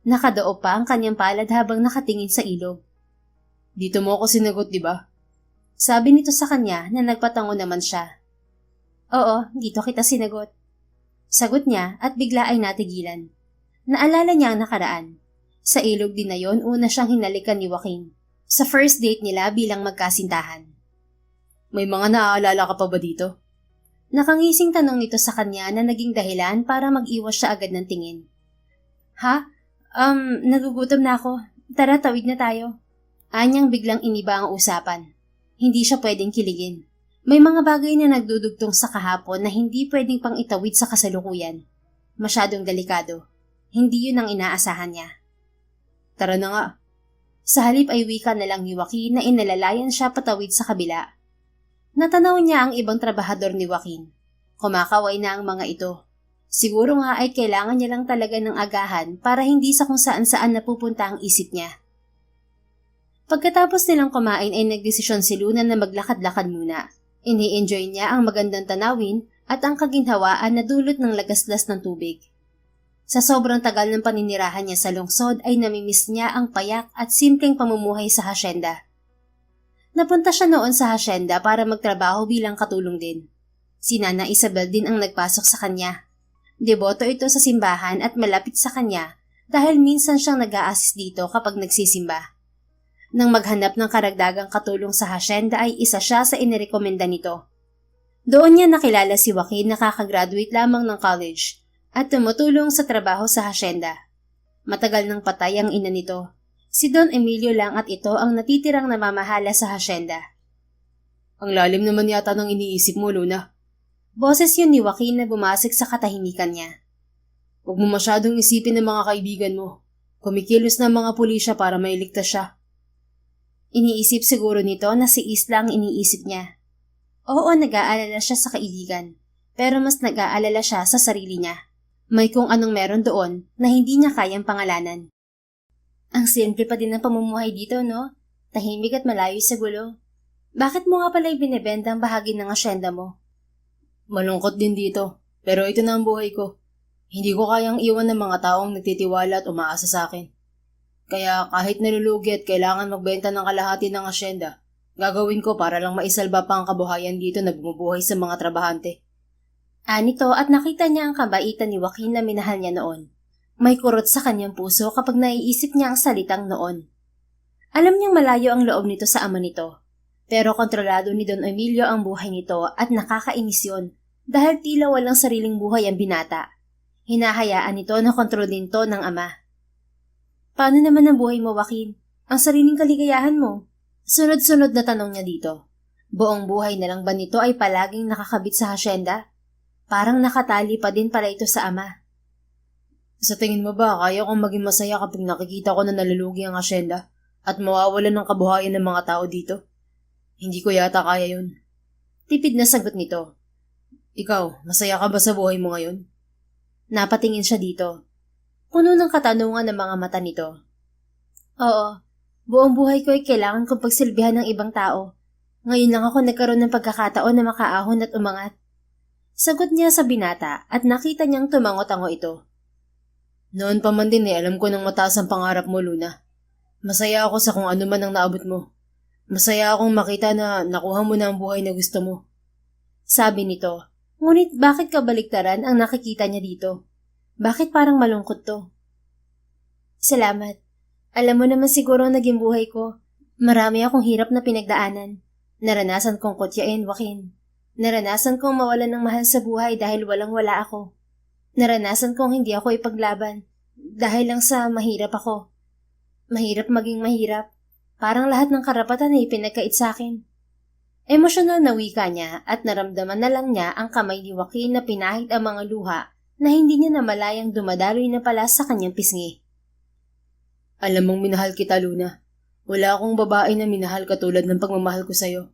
Nakadoo pa ang kanyang palad habang nakatingin sa ilog. Dito mo ako sinagot, di ba? Sabi nito sa kanya na nagpatango naman siya. Oo, dito kita sinagot. Sagot niya at bigla ay natigilan. Naalala niya ang nakaraan. Sa ilog din na yon una siyang hinalikan ni Joaquin. Sa first date nila bilang magkasintahan. May mga naaalala ka pa ba dito? Nakangising tanong nito sa kanya na naging dahilan para mag-iwas siya agad ng tingin. Ha? Nagugutom na ako. Tara, tawid na tayo. Anyang biglang iniba ang usapan. Hindi siya pwedeng kiligin. May mga bagay na nagdudugtong sa kahapon na hindi pwedeng pang itawid sa kasalukuyan. Masyadong delikado. Hindi yun ang inaasahan niya. Tara na nga. Sa halip ay wika na lang ni Joaquin na inalalayan siya patawid sa kabila. Natanaw niya ang ibang trabahador ni Joaquin. Kumakaway na ang mga ito. Siguro nga ay kailangan niya lang talaga ng agahan para hindi sa kung saan-saan napupunta ang isip niya. Pagkatapos nilang kumain ay nagdesisyon si Luna na maglakad-lakad muna. Ini-enjoy niya ang magandang tanawin at ang kaginhawaan na dulot ng lagaslas ng tubig. Sa sobrang tagal ng paninirahan niya sa lungsod ay namimiss niya ang payak at simpleng pamumuhay sa hasyenda. Napunta siya noon sa hasyenda para magtrabaho bilang katulong din. Si Nana Isabel din ang nagpasok sa kanya. Deboto ito sa simbahan at malapit sa kanya dahil minsan siyang nag-a-assist dito kapag nagsisimba. Nang maghanap ng karagdagang katulong sa hasyenda ay isa siya sa inirekomenda nito. Doon niya nakilala si Joaquin na kakagraduate lamang ng college at tumutulong sa trabaho sa hasyenda. Matagal nang patay ang ina nito. Si Don Emilio lang at ito ang natitirang namamahala sa hasyenda. Ang lalim naman yata ng iniisip mo, Luna. Boses yun ni Joaquin na bumasik sa katahimikan niya. Huwag mo masyadong isipin ng mga kaibigan mo. Kumikilos na mga pulisya para mailigtas siya. Iniisip siguro nito na si Isla ang iniisip niya. Oo, nag-aalala siya sa kaibigan. Pero mas nag-aalala siya sa sarili niya. May kung anong meron doon na hindi niya kayang pangalanan. Ang simple pa din ng pamumuhay dito, no? Tahimik at malayo sa gulo. Bakit mo nga pala ibinebenta ang bahagi ng asyenda mo? Malungkot din dito, pero ito na ang buhay ko. Hindi ko kayang iwan ng mga taong nagtitiwala at umaasa sa akin. Kaya kahit nalulugi at kailangan magbenta ng kalahati ng asyenda, gagawin ko para lang maisalba pa ang kabuhayan dito na bumubuhay sa mga trabahante. Anito at nakita niya ang kabaitan ni Joaquin na minahal niya noon. May kurot sa kanyang puso kapag naiisip niya ang salitang noon. Alam niyang malayo ang loob nito sa ama nito. Pero kontrolado ni Don Emilio ang buhay nito at nakakainis yun dahil tila walang sariling buhay ang binata. Hinahayaan nito na kontrolin to ng ama. Paano naman ang buhay mo, Joaquin? Ang sariling kaligayahan mo? Sunod-sunod na tanong niya dito. Buong buhay na lang ba nito ay palaging nakakabit sa hasyenda? Parang nakatali pa din pala ito sa ama. Sa tingin mo ba, kaya kong maging masaya kapag nakikita ko na nalulugi ang hasyenda at mawawalan ng kabuhayan ng mga tao dito? Hindi ko yata kaya yun. Tipid na sagot nito. Ikaw, masaya ka ba sa buhay mo ngayon? Napatingin siya dito. Puno ng katanungan ng mga mata nito. Oo, buong buhay ko ay kailangan kong pagsilbihan ng ibang tao. Ngayon lang ako nagkaroon ng pagkakataon na makaahon at umangat. Sagot niya sa binata at nakita niyang tumango-tango ito. Noon pa man din alam ko ng mataas ang pangarap mo, Luna. Masaya ako sa kung ano man ang naabot mo. Masaya akong makita na nakuha mo na ang buhay na gusto mo. Sabi nito, ngunit bakit kabaliktaran ang nakikita niya dito? Bakit parang malungkot to? Salamat. Alam mo naman siguro ang naging buhay ko. Marami akong hirap na pinagdaanan. Naranasan kong kutyain, Joaquin. Naranasan kong mawalan ng mahal sa buhay dahil walang-wala ako. Naranasan kong hindi ako ipaglaban dahil lang sa mahirap ako. Mahirap maging mahirap. Parang lahat ng karapatan ay pinagkait sa akin. Emosyonal na wika niya at naramdaman na lang niya ang kamay ni Joaquin na pinahid ang mga luha na hindi niya namalayang dumadaloy na pala sa kanyang pisngi. Alam mong minahal kita, Luna. Wala akong babae na minahal katulad ng pagmamahal ko sa'yo.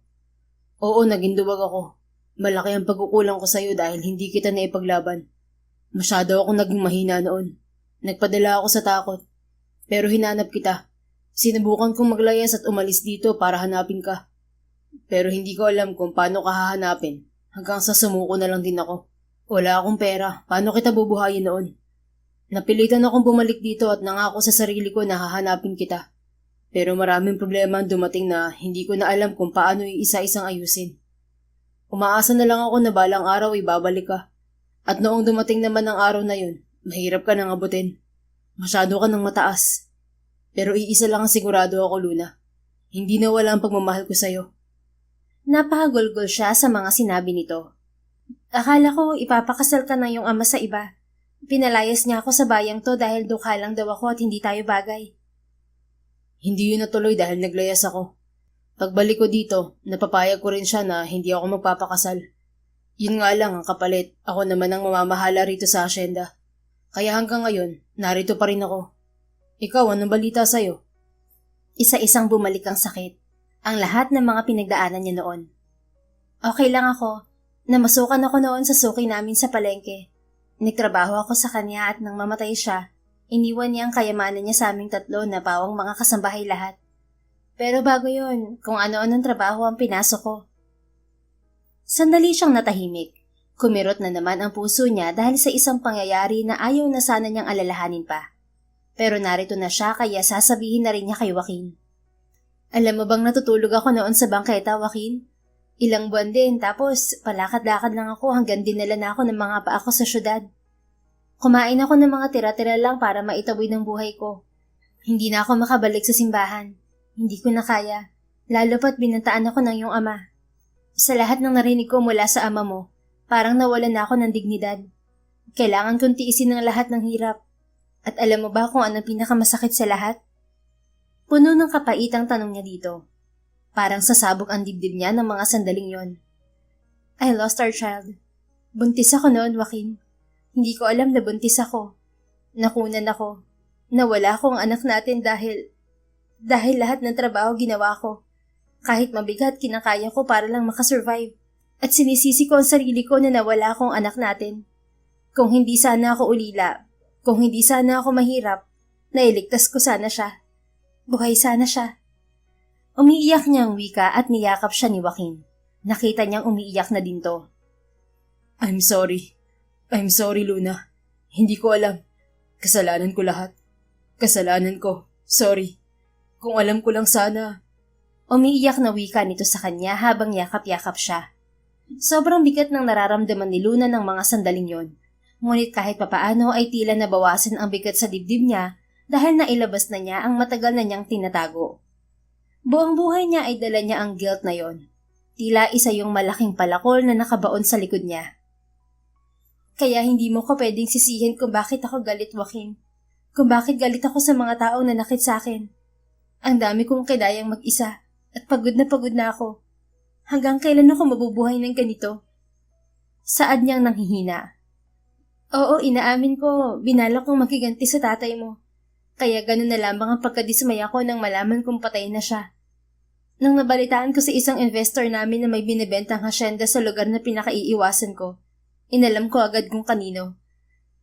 Oo, naging duwag ako. Malaki ang pagkukulang ko sa'yo dahil hindi kita naipaglaban. Masyado akong naging mahina noon. Nagpadala ako sa takot. Pero hinanap kita. Sinubukan kong maglayas at umalis dito para hanapin ka. Pero hindi ko alam kung paano ka hahanapin. Hanggang sa sumuko na lang din ako. Wala akong pera. Paano kita bubuhayin noon? Napilitan akong bumalik dito at nangako sa sarili ko na hahanapin kita. Pero maraming problema ang dumating na hindi ko na alam kung paano isa-isang ayusin. Umaasa na lang ako na balang araw ay babalik ka. At noong dumating naman ang araw na yun, mahirap ka nang abutin. Masyado ka nang mataas. Pero iisa lang ang sigurado ako, Luna. Hindi na wala ang pagmamahal ko sa'yo. Napakagulgol siya sa mga sinabi nito. Akala ko ipapakasal ka ng iyong ama sa iba. Pinalayas niya ako sa bayang to dahil dukha lang daw ako at hindi tayo bagay. Hindi yun natuloy dahil naglayas ako. Pagbalik ko dito, napapayag ko rin siya na hindi ako magpapakasal. Yun nga lang ang kapalit, ako naman ang mamamahala rito sa asyenda. Kaya hanggang ngayon, narito pa rin ako. Ikaw, anong balita sa'yo? Isa-isang bumalik ang sakit. Ang lahat ng mga pinagdaanan niya noon. Okay lang ako. Namasukan ako noon sa suki namin sa palengke. Nagtrabaho ako sa kanya at nang mamatay siya, iniwan niya ang kayamanan niya sa aming tatlo na pawang mga kasambahay lahat. Pero bago yun, kung ano-anong trabaho ang pinasok ko. Sandali siyang natahimik. Kumirot na naman ang puso niya dahil sa isang pangyayari na ayaw na sana niyang alalahanin pa. Pero narito na siya kaya sasabihin na rin niya kay Joaquin. Alam mo bang natutulog ako noon sa bangketa, Joaquin? Ilang buwan din tapos palakad-lakad lang ako hanggang dinala na ako ng mga paa ko sa syudad. Kumain ako ng mga tira-tira lang para maitawid ang buhay ko. Hindi na ako makabalik sa simbahan. Hindi ko na kaya, lalo pat binantaan ako ng iyong ama. Sa lahat ng narinig ko mula sa ama mo, parang nawalan na ako ng dignidad. Kailangan kong tiisin ang lahat ng hirap. At alam mo ba kung anong pinakamasakit sa lahat? Puno ng kapaitang tanong niya dito. Parang sasabog ang dibdib niya ng mga sandaling yon. I lost our child. Buntis ako noon, Joaquin. Hindi ko alam na buntis ako. Nakunan ako. Nawala akong anak natin dahil lahat ng trabaho ginawa ko. Kahit mabigat, kinakaya ko para lang makasurvive. At sinisisi ko ang sarili ko na nawala akong anak natin. Kung hindi sana ako ulila, kung hindi sana ako mahirap, nailigtas ko sana siya. Buhay sana siya. Umiiyak niyang wika at niyakap siya ni Joaquin. Nakita niyang umiiyak na din to. I'm sorry. I'm sorry, Luna. Hindi ko alam. Kasalanan ko lahat. Kasalanan ko. Sorry. Kung alam ko lang sana. Umiiyak na wika nito sa kanya habang yakap-yakap siya. Sobrang bigat ng nararamdaman ni Luna ng mga sandaling yon. Ngunit kahit papaano ay tila nabawasan ang bigat sa dibdib niya dahil nailabas na niya ang matagal na niyang tinatago. Buong buhay niya ay dala niya ang guilt na yon. Tila isa yung malaking palakol na nakabaon sa likod niya. Kaya hindi mo ko pwedeng sisihin kung bakit ako galit, Joaquin. Kung bakit galit ako sa mga taong nanakit sa akin. Ang dami kong kidayang mag-isa at pagod na ako. Hanggang kailan ako mabubuhay ng ganito? Saad niyang nanghihina. Oo, inaamin ko, binala kong makiganti sa tatay mo. Kaya ganun na lamang ang pagkadismaya ko nang malaman kong patay na siya. Nang nabalitaan ko sa isang investor namin na may binibentang hasyenda sa lugar na pinakaiiwasan ko, inalam ko agad kung kanino.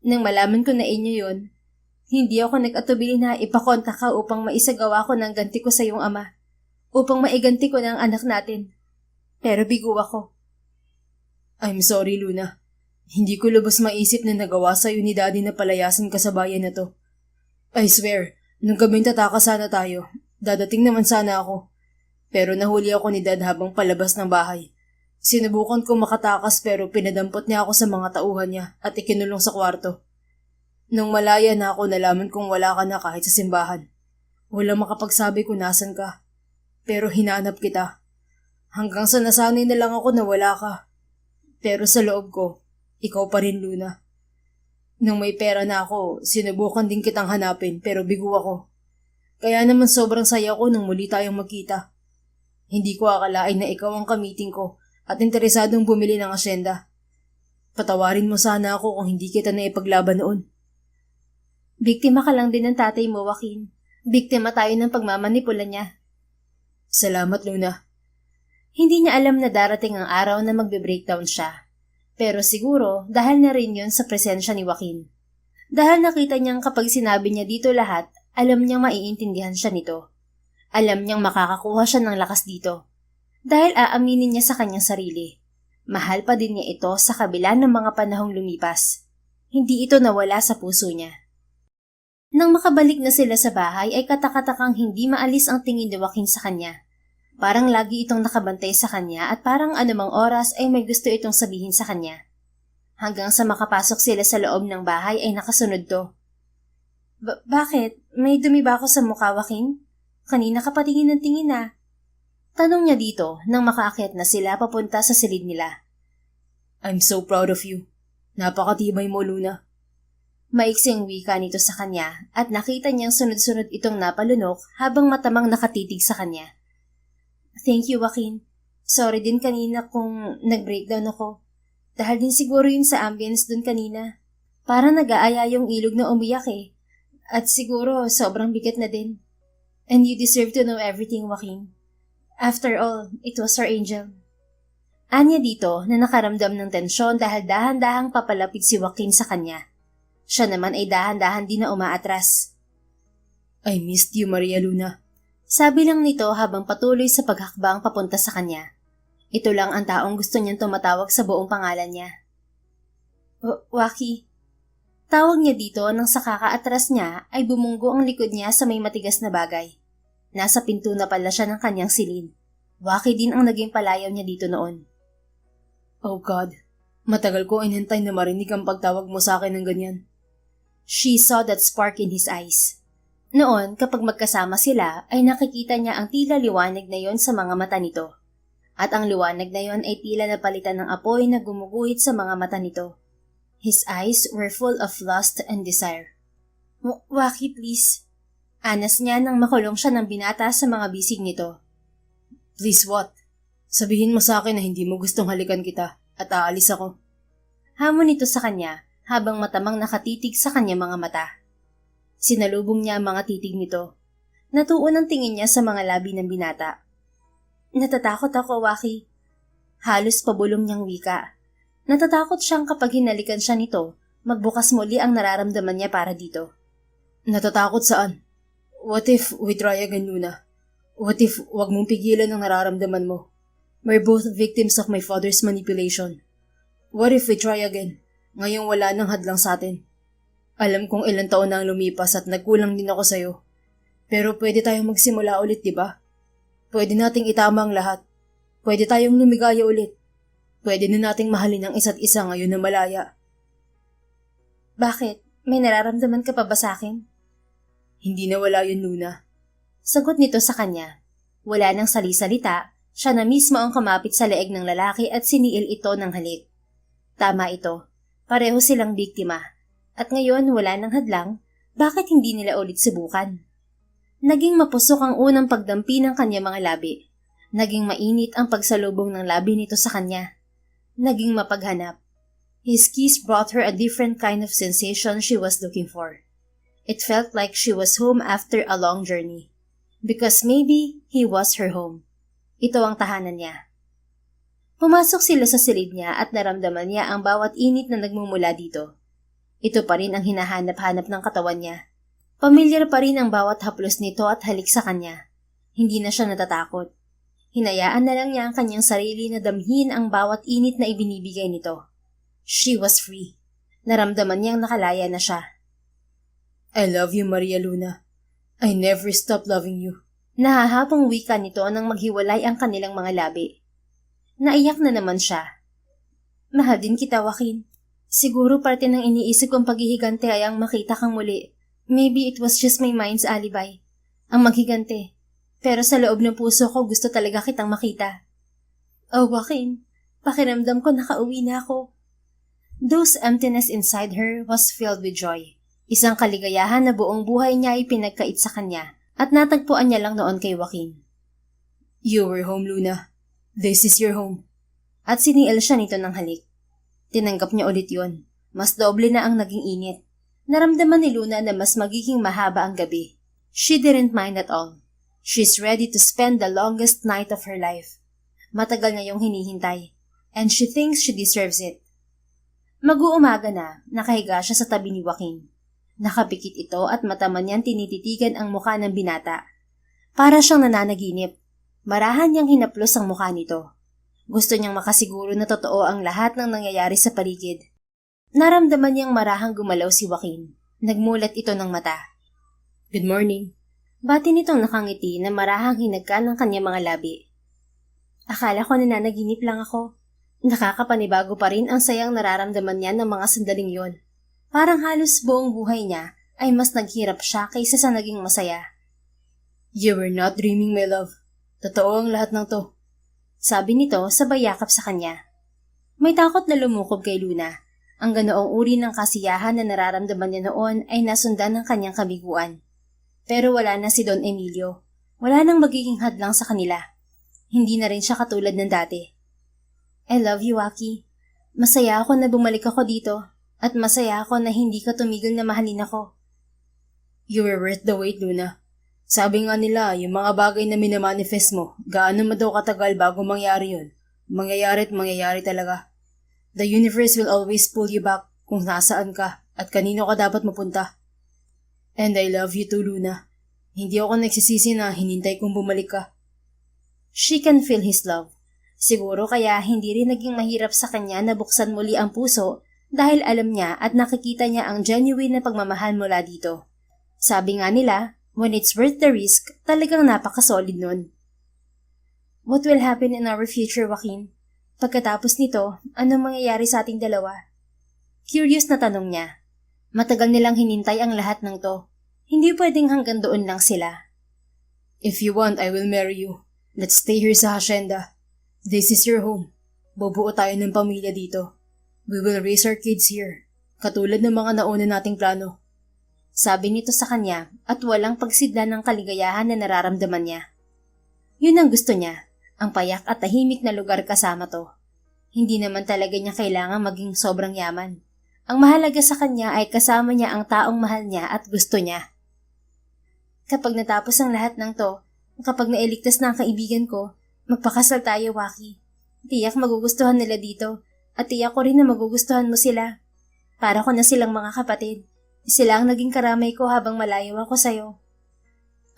Nang malaman ko na inyo yon, hindi ako nag-atubili na ipakontak ka upang maisagawa ko ng ganti ko sa iyong ama, upang maiganti ko ng anak natin. Pero bigo ako. I'm sorry, Luna. Hindi ko lubos maisip na nagawa sa'yo ni Daddy na palayasin ka sa bayan na to. I swear, nung gabing tataka sana tayo, dadating naman sana ako. Pero nahuli ako ni Dad habang palabas ng bahay. Sinubukan kong makatakas pero pinadampot niya ako sa mga tauhan niya at ikinulong sa kwarto. Nung malaya na ako, nalaman kong wala ka na kahit sa simbahan. Walang makapagsabi kung nasan ka. Pero hinanap kita. Hanggang sa nasanay na lang ako na wala ka. Pero sa loob ko, ikaw pa rin, Luna. Nung may pera na ako, sinubukan din kitang hanapin pero bigo ako. Kaya naman sobrang saya ko nang muli tayong magkita. Hindi ko akalain na ikaw ang kamiting ko at interesadong bumili ng asyenda. Patawarin mo sana ako kung hindi kita naipaglaban noon. Biktima ka lang din ng tatay mo, Joaquin. Biktima tayo ng pagmamanipula niya. Salamat, Luna. Hindi niya alam na darating ang araw na magbe-breakdown siya. Pero siguro dahil na rin yun sa presensya ni Joaquin. Dahil nakita niyang kapag sinabi niya dito lahat, alam niyang maiintindihan siya nito. Alam niyang makakakuha siya ng lakas dito. Dahil aaminin niya sa kanyang sarili. Mahal pa din niya ito sa kabila ng mga panahong lumipas. Hindi ito nawala sa puso niya. Nang makabalik na sila sa bahay ay katakatakang hindi maalis ang tingin ni Joaquin sa kanya. Parang lagi itong nakabantay sa kanya at parang anumang oras ay may gusto itong sabihin sa kanya. Hanggang sa makapasok sila sa loob ng bahay ay nakasunod to. Bakit? May dumi ba ako sa mukha, Joaquin? Kanina ka patingin ng tingin ah. Tanong niya dito nang makaakyat na sila papunta sa silid nila. I'm so proud of you. Napakatibay mo, Luna. Maiksing wika nito sa kanya at nakita niyang sunod-sunod itong napalunok habang matamang nakatitig sa kanya. Thank you, Joaquin. Sorry din kanina kung nag-breakdown ako. Dahil din siguro yun sa ambience dun kanina. Parang nag-aaya yung ilog na umiyak eh. At siguro sobrang bigat na din. And you deserve to know everything, Joaquin. After all, it was our angel. Anya dito na nakaramdam ng tensyon dahil dahan-dahang papalapit si Joaquin sa kanya. Siya naman ay dahan-dahan din na umaatras. I missed you, Maria Luna. Sabi lang nito habang patuloy sa paghakbang papunta sa kanya. Ito lang ang taong gusto niyang tumatawag sa buong pangalan niya. Waki. Tawag niya dito nang sa kakaatras niya ay bumunggo ang likod niya sa may matigas na bagay. Nasa pinto na pala siya ng kanyang silid. Waki din ang naging palayaw niya dito noon. Oh God, matagal ko inintay na marinig ang pagtawag mo sa akin ng ganyan. She saw that spark in his eyes. Noon, kapag magkasama sila, ay nakikita niya ang tila liwanag na yon sa mga mata nito. At ang liwanag na yon ay tila napalitan ng apoy na gumuguhit sa mga mata nito. His eyes were full of lust and desire. Waki, please. Anas niya nang makulong siya ng binata sa mga bisig nito. Please what? Sabihin mo sa akin na hindi mo gustong halikan kita at aalis ako. Hamon nito sa kanya habang matamang nakatitig sa kanya mga mata. Sinalubong niya ang mga titig nito. Natuon ang tingin niya sa mga labi ng binata. Natatakot ako, Waki. Halos pabulong niyang wika. Natatakot siyang kapag hinalikan siya nito, magbukas muli ang nararamdaman niya para dito. Natatakot saan? What if we try again, Luna? What if wag mong pigilan ang nararamdaman mo? We're both victims of my father's manipulation. What if we try again? Ngayong wala nang hadlang sa atin. Alam kong ilang taon na ang lumipas at nagkulang din ako sa'yo. Pero pwede tayong magsimula ulit, di ba? Pwede nating itama ang lahat. Pwede tayong lumigaya ulit. Pwede na nating mahalin ang isa't isa ngayon na malaya. Bakit? May nararamdaman ka pa ba sa akin? Hindi na wala yun, Luna. Sagot nito sa kanya. Wala nang salisalita, siya na mismo ang kumapit sa leeg ng lalaki at siniil ito ng halik. Tama ito. Pareho silang biktima. At ngayon wala nang hadlang, bakit hindi nila ulit subukan? Naging mapusok ang unang pagdampi ng kanya mga labi. Naging mainit ang pagsalubong ng labi nito sa kanya. Naging mapaghanap. His kiss brought her a different kind of sensation she was looking for. It felt like she was home after a long journey. Because maybe he was her home. Ito ang tahanan niya. Pumasok sila sa silid niya at naramdaman niya ang bawat init na nagmumula dito. Ito pa rin ang hinahanap-hanap ng katawan niya. Pamilyar pa rin ang bawat haplos nito at halik sa kanya. Hindi na siya natatakot. Hinayaan na lang niya ang kanyang sarili na damhin ang bawat init na ibinibigay nito. She was free. Naramdaman niyang nakalaya na siya. I love you, Maria Luna. I never stop loving you. Nahahapong wika nito nang maghiwalay ang kanilang mga labi. Naiyak na naman siya. Mahal din kita, Joaquin. Siguro parte ng iniisip kong paghihigante ay ang makita kang muli. Maybe it was just my mind's alibi. Ang maghigante. Pero sa loob ng puso ko gusto talaga kitang makita. Oh, Joaquin, pakiramdam ko nakauwi na ako. Those emptiness inside her was filled with joy. Isang kaligayahan na buong buhay niya ay pinagkait sa kanya at natagpuan niya lang noon kay Joaquin. You were home, Luna. This is your home. At siniil siya nito ng halik. Tinanggap niya ulit yun. Mas doble na ang naging init. Naramdaman ni Luna na mas magiging mahaba ang gabi. She didn't mind at all. She's ready to spend the longest night of her life. Matagal na yung hinihintay. And she thinks she deserves it. Mag-uumaga na, nakahiga siya sa tabi ni Joaquin. Nakapikit ito at mata man niyang tinititigan ang mukha ng binata. Para siyang nananaginip. Marahan niyang hinaplos ang mukha nito. Gusto niyang makasiguro na totoo ang lahat ng nangyayari sa paligid. Naramdaman niyang marahang gumalaw si Joaquin. Nagmulat ito ng mata. Good morning. Bati nitong nakangiti na marahang hinagka ng kanyang mga labi. Akala ko nananaginip lang ako. Nakakapanibago pa rin ang sayang nararamdaman niya ng mga sandaling yon. Parang halos buong buhay niya ay mas naghirap siya kaysa sa naging masaya. You were not dreaming, my love. Totoo ang lahat ng to. Sabi nito sabay yakap sa kanya. May takot na lumukob kay Luna. Ang ganoong uri ng kasiyahan na nararamdaman niya noon ay nasundan ng kanyang kabiguan. Pero wala na si Don Emilio. Wala nang magiging hadlang sa kanila. Hindi na rin siya katulad ng dati. I love you, Waki. Masaya ako na bumalik ako dito at masaya ako na hindi ka tumigil na mahalin ako. You were worth the wait, Luna. Sabi nga nila, yung mga bagay na minamanifest mo, gaano mo daw katagal bago mangyari yun. Mangyayari at mangyayari talaga. The universe will always pull you back kung nasaan ka at kanino ka dapat mapunta. And I love you too, Luna. Hindi ako nagsisisi na hinintay kong bumalik ka. She can feel his love. Siguro kaya hindi rin naging mahirap sa kanya na buksan muli ang puso dahil alam niya at nakikita niya ang genuine na pagmamahal mula dito. Sabi nga nila, when it's worth the risk, talagang napakasolid nun. What will happen in our future, Joaquin? Pagkatapos nito, anong mangyayari sa ating dalawa? Curious na tanong niya. Matagal nilang hinintay ang lahat ng to. Hindi pwedeng hanggang doon lang sila. If you want, I will marry you. Let's stay here sa hacienda. This is your home. Bubuo tayo ng pamilya dito. We will raise our kids here. Katulad ng mga nauna nating plano. Sabi nito sa kanya at walang pagsidla ng kaligayahan na nararamdaman niya. Yun ang gusto niya, ang payak at tahimik na lugar kasama to. Hindi naman talaga niya kailangan maging sobrang yaman. Ang mahalaga sa kanya ay kasama niya ang taong mahal niya at gusto niya. Kapag natapos ang lahat ng to, kapag nailigtas na ang kaibigan ko, magpakasal tayo, Waki. Tiyak magugustuhan nila dito at tiyak ko rin na magugustuhan mo sila. Para ko na silang mga kapatid. Sila ang naging karamay ko habang malayo ako sa'yo.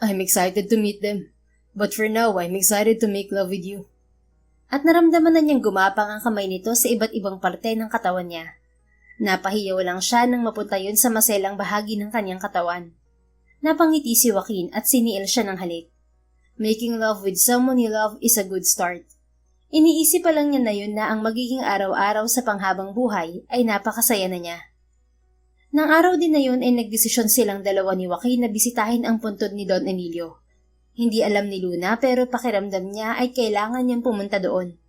I'm excited to meet them. But for now, I'm excited to make love with you. At naramdaman na niyang gumapang ang kamay nito sa iba't ibang parte ng katawan niya. Napahiyaw lang siya nang mapunta yun sa maselang bahagi ng kanyang katawan. Napangiti si Joaquin at siniil siya ng halik. Making love with someone you love is a good start. Iniisip pa lang niya na yun na ang magiging araw-araw sa panghabang buhay ay napakasaya na niya. Nang araw din na yun ay nagdesisyon silang dalawa ni Joaquin na bisitahin ang puntod ni Don Emilio. Hindi alam ni Luna pero pakiramdam niya ay kailangan niyang pumunta doon.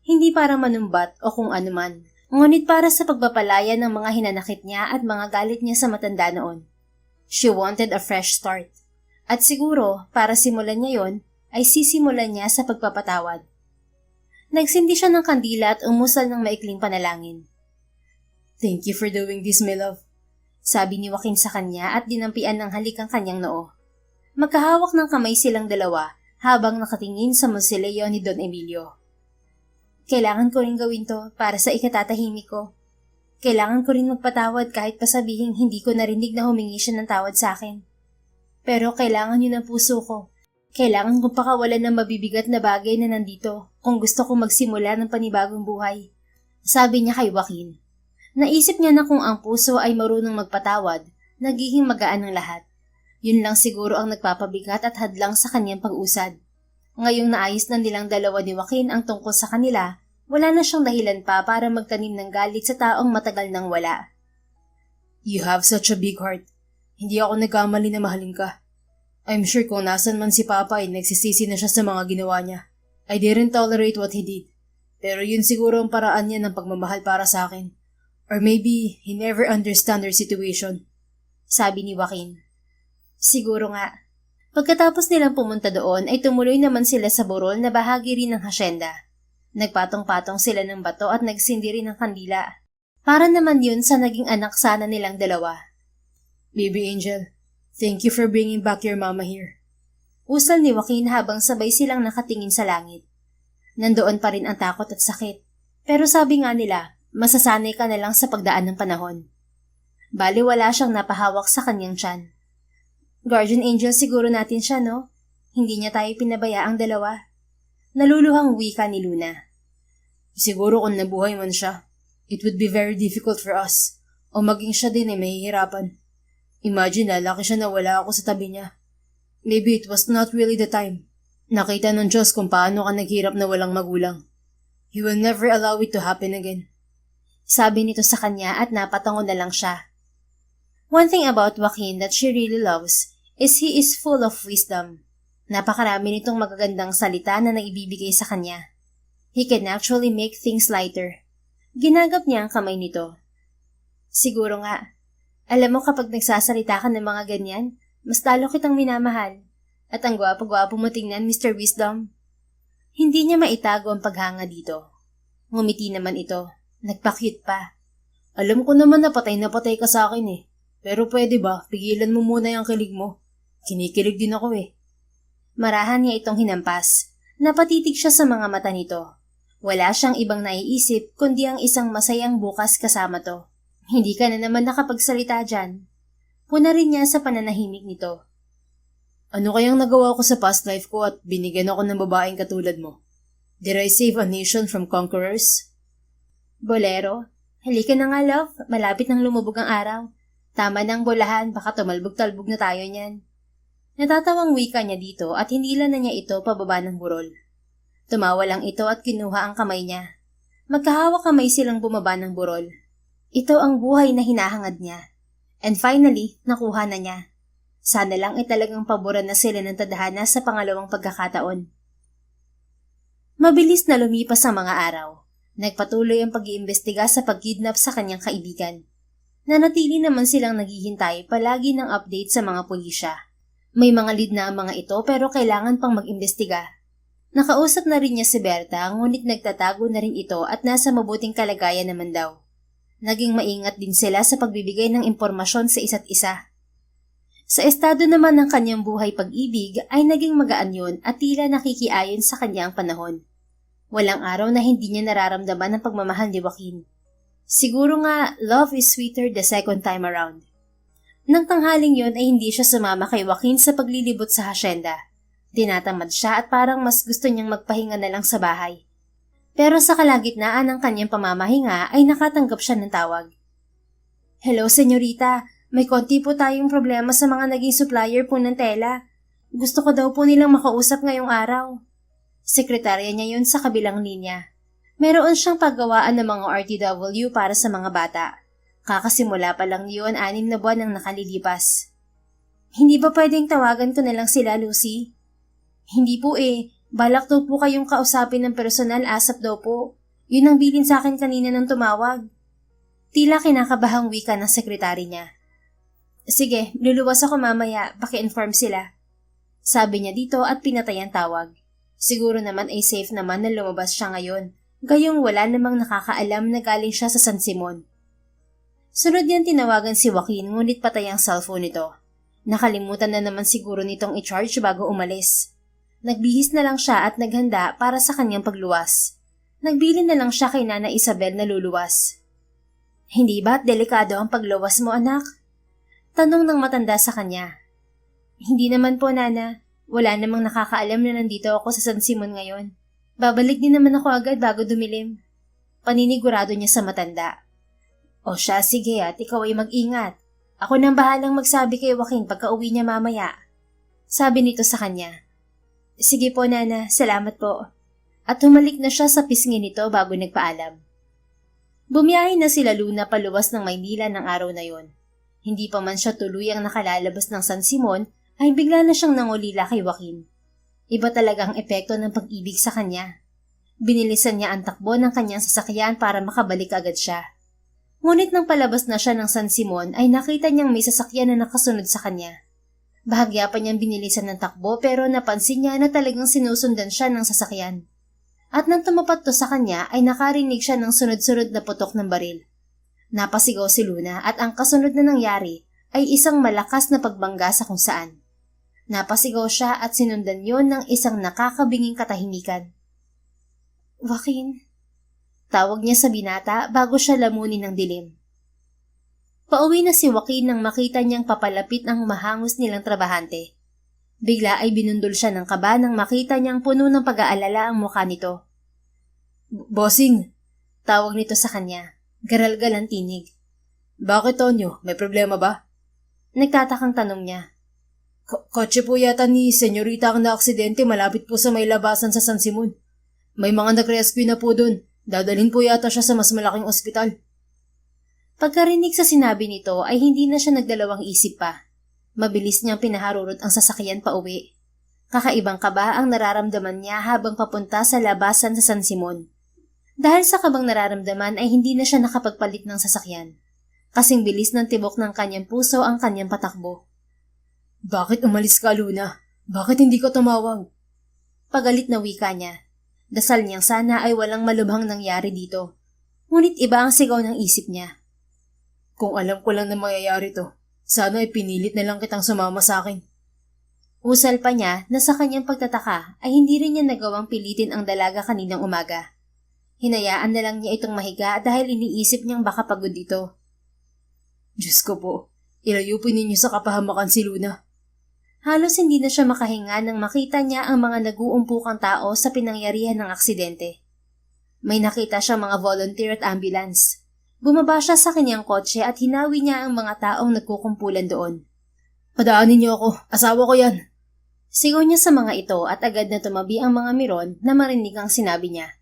Hindi para manumbat o kung anuman, ngunit para sa pagpapalaya ng mga hinanakit niya at mga galit niya sa matanda noon. She wanted a fresh start. At siguro, para simulan niya yon, ay sisimulan niya sa pagpapatawad. Nagsindi siya ng kandila at umusal ng maikling panalangin. "Thank you for doing this, my love," sabi ni Joaquin sa kanya at dinampian ng halik ang kanyang noo. Magkahawak ng kamay silang dalawa habang nakatingin sa mausoleo ni Don Emilio. "Kailangan ko rin gawin to para sa ikatatahimik ko. Kailangan ko rin magpatawad kahit pasabihin hindi ko narinig na humingi siya ng tawad sa akin. Pero kailangan yun ng puso ko. Kailangan kong pakawalan ng mabibigat na bagay na nandito kung gusto kong magsimula ng panibagong buhay," sabi niya kay Joaquin. Naisip niya na kung ang puso ay marunong magpatawad, nagiging magaan ang lahat. Yun lang siguro ang nagpapabigat at hadlang sa kanyang pag-usad. Ngayong naayos na nilang dalawa ni Joaquin ang tungkol sa kanila, wala na siyang dahilan pa para magtanim ng galit sa taong matagal nang wala. "You have such a big heart. Hindi ako nagkamali na mahalin ka. I'm sure kung nasan man si Papa ay nagsisisi na siya sa mga ginawa niya. I didn't tolerate what he did. Pero yun siguro ang paraan niya ng pagmamahal para sa akin. Or maybe he never understand our situation," sabi ni Joaquin. Siguro nga. Pagkatapos nilang pumunta doon ay tumuloy naman sila sa burol na bahagi rin ng hasyenda. Nagpatong-patong sila ng bato at nagsindi rin ng kandila. Para naman yun sa naging anak sana nilang dalawa. "Baby Angel, thank you for bringing back your mama here," usal ni Joaquin habang sabay silang nakatingin sa langit. Nandoon pa rin ang takot at sakit. Pero sabi nga nila, masasanay ka na lang sa pagdaan ng panahon. Bali wala siyang napahawak sa kanyang tiyan. "Guardian angel siguro natin siya, no? Hindi niya tayo pinabayaang dalawa." Naluluhang wika ni Luna. "Siguro kung nabuhay man siya, it would be very difficult for us. O maging siya din ay mahihirapan. Imagine lalaki siya na wala ako sa tabi niya. Maybe it was not really the time. Nakita ng Diyos kung paano ka naghirap na walang magulang. He will never allow it to happen again," sabi nito sa kanya at napatango na lang siya. One thing about Joaquin that she really loves is he is full of wisdom. Napakarami nitong magagandang salita na naibibigay sa kanya. He can actually make things lighter. Ginagap niya ang kamay nito. "Siguro nga. Alam mo kapag nagsasalita ka ng mga ganyan, mas lalo kitang minamahal. At ang gwapo-gwapo mo tingnan, Mr. Wisdom." Hindi niya maitago ang paghanga dito. Ngumiti naman ito. Nagpa-cute pa. "Alam ko naman na patay ka sa akin eh. Pero pwede ba, pigilan mo muna yung kilig mo? Kinikilig din ako eh." Marahan niya itong hinampas. Napatitig siya sa mga mata nito. Wala siyang ibang naiisip kundi ang isang masayang bukas kasama to. Hindi ka na naman nakapagsalita dyan. Puna rin niya sa pananahimik nito. "Ano kayang nagawa ko sa past life ko at binigyan ako ng babaeng katulad mo? Did I save a nation from conquerors?" "Bolero, halika na nga love, malapit nang lumubog ang araw. Tama ng bolahan, baka tumalbog-talbog na tayo niyan." Natatawang wika niya dito at hinila na niya ito pababa ng burol. Tumawa lang ito at kinuha ang kamay niya. Magkahawak kamay silang bumaba ng burol. Ito ang buhay na hinahangad niya. And finally, nakuha na niya. Sana lang ay talagang paboran na sila ng tadhana sa pangalawang pagkakataon. Mabilis na lumipas ang mga araw. Nagpatuloy ang pag-iimbestiga sa pagkidnap sa kanyang kaibigan. Nanatili naman silang naghihintay palagi ng update sa mga pulisya. May mga lead na ang mga ito pero kailangan pang mag-imbestiga. Nakausap na rin niya si Berta ngunit nagtatago na rin ito at nasa mabuting kalagayan naman daw. Naging maingat din sila sa pagbibigay ng impormasyon sa isa't isa. Sa estado naman ng kanyang buhay pag-ibig ay naging magaan yun at tila nakikiayon sa kanyang panahon. Walang araw na hindi niya nararamdaman ang pagmamahal ni Joaquin. Siguro nga, love is sweeter the second time around. Nang tanghaling yun ay hindi siya sumama kay Joaquin sa paglilibot sa hasyenda. Tinatamad siya at parang mas gusto niyang magpahinga na lang sa bahay. Pero sa kalagitnaan ng kanyang pamamahinga ay nakatanggap siya ng tawag. "Hello, senyorita. May konti po tayong problema sa mga naging supplier po ng tela. Gusto ko daw po nilang makausap ngayong araw," Sekretarya niya yun sa kabilang linya. Meron siyang paggawaan ng mga RTW para sa mga bata. Kakasimula pa lang yun, 6 na buwan ang nakalilipas. Hindi ba pwedeng tawagan ko na lang sila, Lucy? Hindi po eh. Balak daw po kayong kausapin ng personal, ASAP daw po. Yun ang bilin sa akin kanina ng tumawag. Tila kinakabahang wika ng sekretary niya. Sige, luluwas ako mamaya, paki-inform sila. Sabi niya dito at pinatay ang tawag. Siguro naman ay safe naman na lumabas siya ngayon, gayong wala namang nakakaalam na galing siya sa San Simon. Sunod niyan tinawagan si Joaquin ngunit patay ang cellphone nito. Nakalimutan na naman siguro nitong i-charge bago umalis. Nagbihis na lang siya at naghanda para sa kanyang pagluwas. Nagbilin na lang siya kay Nana Isabel na luluwas. Hindi ba't delikado ang pagluwas mo, anak? Tanong ng matanda sa kanya. Hindi naman po, Nana. Wala namang nakakaalam na nandito ako sa San Simon ngayon. Babalik din naman ako agad bago dumilim. Paninigurado niya sa matanda. O siya, sige at ikaw ay mag-ingat. Ako nang bahalang magsabi kay Joaquin pagka uwi niya mamaya. Sabi nito sa kanya. Sige po, Nana. Salamat po. At humalik na siya sa pisngi nito bago nagpaalam. Bumiyahe na sila Luna paluwas ng Maynila ng araw na yon. Hindi pa man siya tuluyang nakalalabas ng San Simon, ay bigla na siyang nangulila kay Joaquin. Iba talaga ang epekto ng pag-ibig sa kanya. Binilisan niya ang takbo ng kanyang sasakyan para makabalik agad siya. Ngunit nang palabas na siya ng San Simon ay nakita niyang may sasakyan na nakasunod sa kanya. Bahagya pa niyang binilisan ng takbo pero napansin niya na talagang sinusundan siya ng sasakyan. At nang tumapat to sa kanya ay nakarinig siya ng sunod-sunod na putok ng baril. Napasigaw si Luna at ang kasunod na nangyari ay isang malakas na pagbangga sa kung saan. Napasigaw siya at sinundan yon ng isang nakakabinging katahimikan. Joaquin, tawag niya sa binata bago siya lamunin ng dilim. Pauwi na si Joaquin nang makita niyang papalapit ang mahangos nilang trabahante. Bigla ay binundol siya ng kaba nang makita niyang puno ng pag-aalala ang mukha nito. Bossing, tawag nito sa kanya. Garalgal ang tinig. Bakit, Tonyo? May problema ba? Nagtatakang tanong niya. Kotse po yata ni Senyorita ang naaksidente malapit po sa may labasan sa San Simon. May mga nag-rescue na po dun. Dadalhin po yata siya sa mas malaking ospital. Pagkarinig sa sinabi nito ay hindi na siya nagdalawang isip pa. Mabilis niyang pinaharurot ang sasakyan pa uwi. Kakaibang kaba ang nararamdaman niya habang papunta sa labasan sa San Simon. Dahil sa kabang nararamdaman ay hindi na siya nakapagpalit ng sasakyan. Kasing bilis ng tibok ng kanyang puso ang kanyang patakbo. Bakit umalis ka, Luna? Bakit hindi ka tumawag? Pagalit na wika niya. Dasal niyang sana ay walang malubhang nangyari dito. Ngunit iba ang sigaw ng isip niya. Kung alam ko lang na mangyayari to, sana ay pinilit na lang kitang sumama sa akin. Usal pa niya na sa kanyang pagtataka ay hindi rin niya nagawang pilitin ang dalaga kaninang umaga. Hinayaan na lang niya itong mahiga dahil iniisip niyang baka pagod ito. Diyos ko po, ilayo po ninyo sa kapahamakan si Luna. Halos hindi na siya makahinga nang makita niya ang mga nag-uumpukang tao sa pinangyarihan ng aksidente. May nakita siyang mga volunteer at ambulance. Bumaba siya sa kanyang kotse at hinawi niya ang mga taong nagkukumpulan doon. Padaanin niyo ako, asawa ko yan. Sigaw niya sa mga ito at agad na tumabi ang mga miron na marinig ang sinabi niya.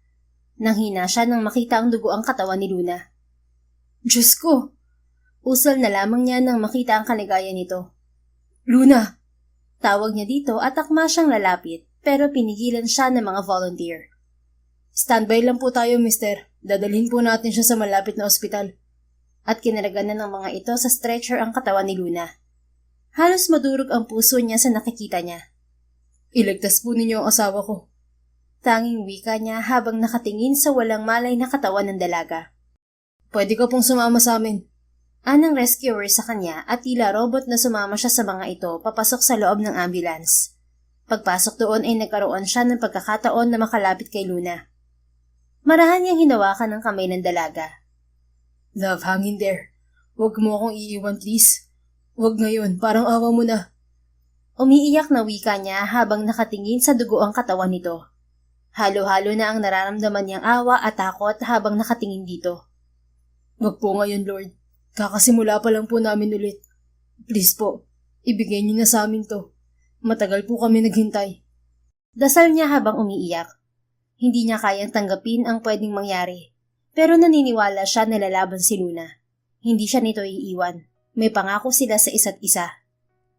Nanghina siya nang makita ang dugo ang katawan ni Luna. Diyos ko! Usal na lamang niya nang makita ang kaligayan nito. Luna! Tawag niya dito at akma siyang lalapit pero pinigilan siya ng mga volunteer. Standby lang po tayo, mister. Dadalhin po natin siya sa malapit na ospital. At kinalaganan ng mga ito sa stretcher ang katawan ni Luna. Halos madurog ang puso niya sa nakikita niya. Iligtas po ninyo ang asawa ko. Tanging wika niya habang nakatingin sa walang malay na katawan ng dalaga. Pwede ka pong sumama sa amin. Anang rescuer sa kanya at tila robot na sumama siya sa mga ito papasok sa loob ng ambulance. Pagpasok doon ay nagkaroon siya ng pagkakataon na makalapit kay Luna. Marahan niyang hinawakan ang kamay ng dalaga. Love, hang in there. Huwag mo akong iiwan, please. Huwag ngayon, parang awa mo na. Umiiyak na wika niya habang nakatingin sa dugo ang katawan nito. Halo-halo na ang nararamdaman niyang awa at takot habang nakatingin dito. Wag po ngayon, Lord. Kakasimula pa lang po namin ulit. Please po, ibigay niyo na sa amin to. Matagal po kami naghintay. Dasal niya habang umiiyak. Hindi niya kayang tanggapin ang pwedeng mangyari. Pero naniniwala siya na lalaban si Luna. Hindi siya nito iiwan. May pangako sila sa isa't isa.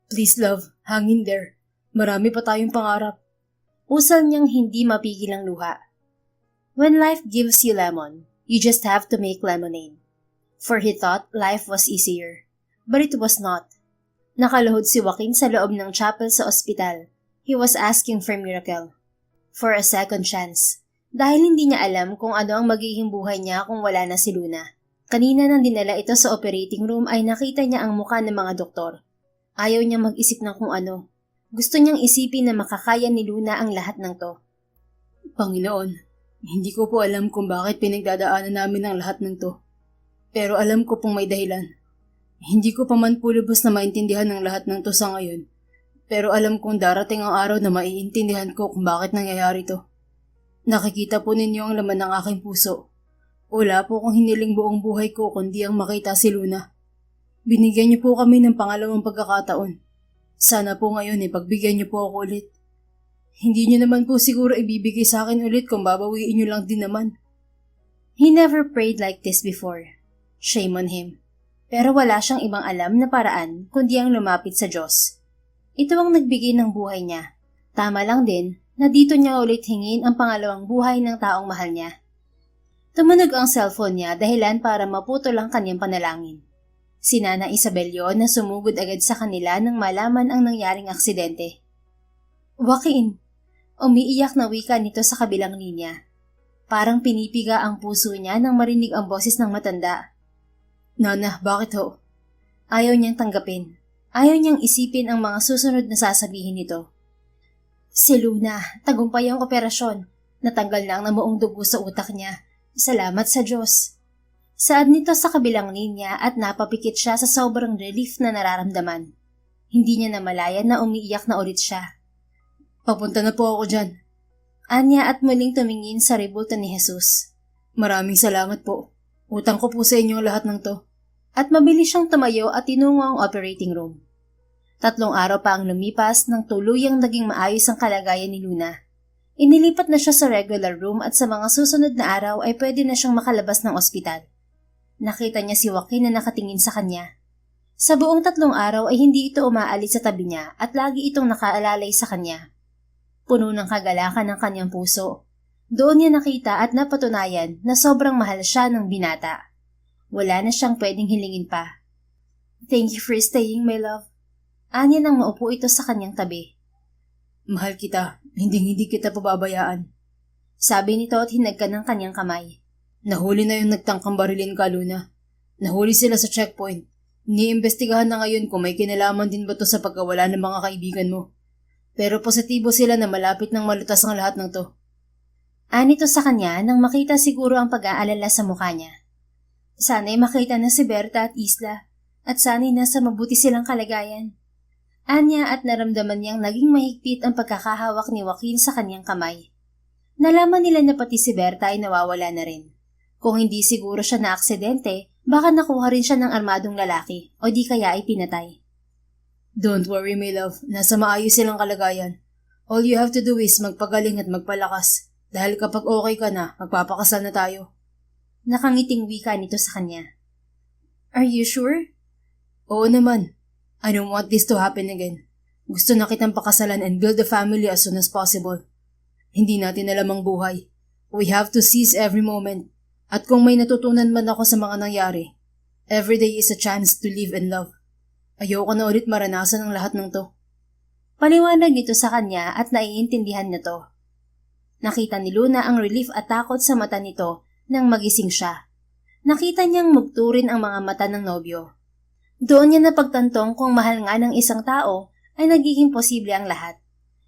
Please love, hang in there. Marami pa tayong pangarap. Usal niyang hindi mapigil ang luha. When life gives you lemon, you just have to make lemonade. For he thought life was easier. But it was not. Nakaluhod si Joaquin sa loob ng chapel sa ospital. He was asking for miracle. For a second chance. Dahil hindi niya alam kung ano ang magiging buhay niya kung wala na si Luna. Kanina nang dinala ito sa operating room ay nakita niya ang muka ng mga doktor. Ayaw niya mag-isip ng kung ano. Gusto niyang isipin na makakaya ni Luna ang lahat ng to. Panginoon, hindi ko po alam kung bakit pinagdadaanan namin ang lahat ng to. Pero alam ko pong may dahilan. Hindi ko pa man po lubos na maintindihan ang lahat ng to sa ngayon. Pero alam kong darating ang araw na maiintindihan ko kung bakit nangyayari to. Nakikita po ninyo ang laman ng aking puso. Wala po kong hiniling buong buhay ko kundi ang makita si Luna. Binigyan niyo po kami ng pangalawang pagkakataon. Sana po ngayon pagbigyan niyo po ako ulit. Hindi niyo naman po siguro ibibigay sa akin ulit kung babawiin niyo lang din naman. He never prayed like this before. Shame on him. Pero wala siyang ibang alam na paraan kundi ang lumapit sa Diyos. Ito ang nagbigay ng buhay niya. Tama lang din na dito niya ulit hingin ang pangalawang buhay ng taong mahal niya. Tumunog ang cellphone niya dahilan para maputol ang kanyang panalangin. Si Nana Isabel yun na sumugod agad sa kanila nang malaman ang nangyaring aksidente. Joaquin, umiiyak na wika nito sa kabilang linya. Parang pinipiga ang puso niya nang marinig ang boses ng matanda. Nana, bakit ho? Ayaw niyang tanggapin. Ayaw niyang isipin ang mga susunod na sasabihin nito. Si Luna, tagumpay ang operasyon. Natanggal na ang namuong dugo sa utak niya. Salamat sa Diyos. Saad nito sa kabilang linya at napapikit siya sa sobrang relief na nararamdaman. Hindi niya namalayan na umiiyak na ulit siya. Papunta na po ako dyan. Anya at muling tumingin sa rebulto ni Jesus. Maraming salamat po. Utang ko po sa inyo lahat ng to. At mabilis siyang tumayo at tinungo ang operating room. 3 araw pa ang lumipas nang tuluyang naging maayos ang kalagayan ni Luna. Inilipat na siya sa regular room at sa mga susunod na araw ay pwede na siyang makalabas ng ospital. Nakita niya si Joaquin na nakatingin sa kanya. Sa buong 3 araw ay hindi ito umaalis sa tabi niya at lagi itong nakaalalay sa kanya. Puno ng kagalakan ng kanyang puso. Doon niya nakita at napatunayan na sobrang mahal siya ng binata. Wala na siyang pwedeng hilingin pa. Thank you for staying, my love. Anya nang maupo ito sa kanyang tabi. Mahal kita, hindi kita pababayaan. Sabi nito at hinagkan ng kanyang kamay. Nahuli na yung nagtangkang barilin ka, Luna. Nahuli sila sa checkpoint. Iniimbestigahan na ngayon kung may kinalaman din ba to sa pagkawala ng mga kaibigan mo. Pero positibo sila na malapit nang malutas ang lahat ng to. Anito sa kanya nang makita siguro ang pag-aalala sa mukha niya. Sana'y makita na si Berta at Isla at sana'y nasa mabuti silang kalagayan. Anya at naramdaman niyang naging mahigpit ang pagkakahawak ni Joaquin sa kanyang kamay. Nalaman nila na pati si Berta ay nawawala na rin. Kung hindi siguro siya na aksidente, baka nakuha rin siya ng armadong lalaki o di kaya ay pinatay. Don't worry, my love. Nasa maayos silang kalagayan. All you have to do is magpagaling at magpalakas. Dahil kapag okay ka na, magpapakasal na tayo. Nakangiting wika nito sa kanya. Are you sure? Oo naman. I don't want this to happen again. Gusto na kitang pakasalan and build a family as soon as possible. Hindi natin alam ang buhay. We have to seize every moment. At kung may natutunan man ako sa mga nangyari, every day is a chance to live and love. Ayoko na ulit maranasan ang lahat ng to. Paliwanag nito sa kanya at naiintindihan niya to. Nakita ni Luna ang relief at takot sa mata nito nang magising siya. Nakita niyang mugturin ang mga mata ng nobyo. Doon niya napagtantong kung mahal nga ng isang tao ay nagiging posible ang lahat.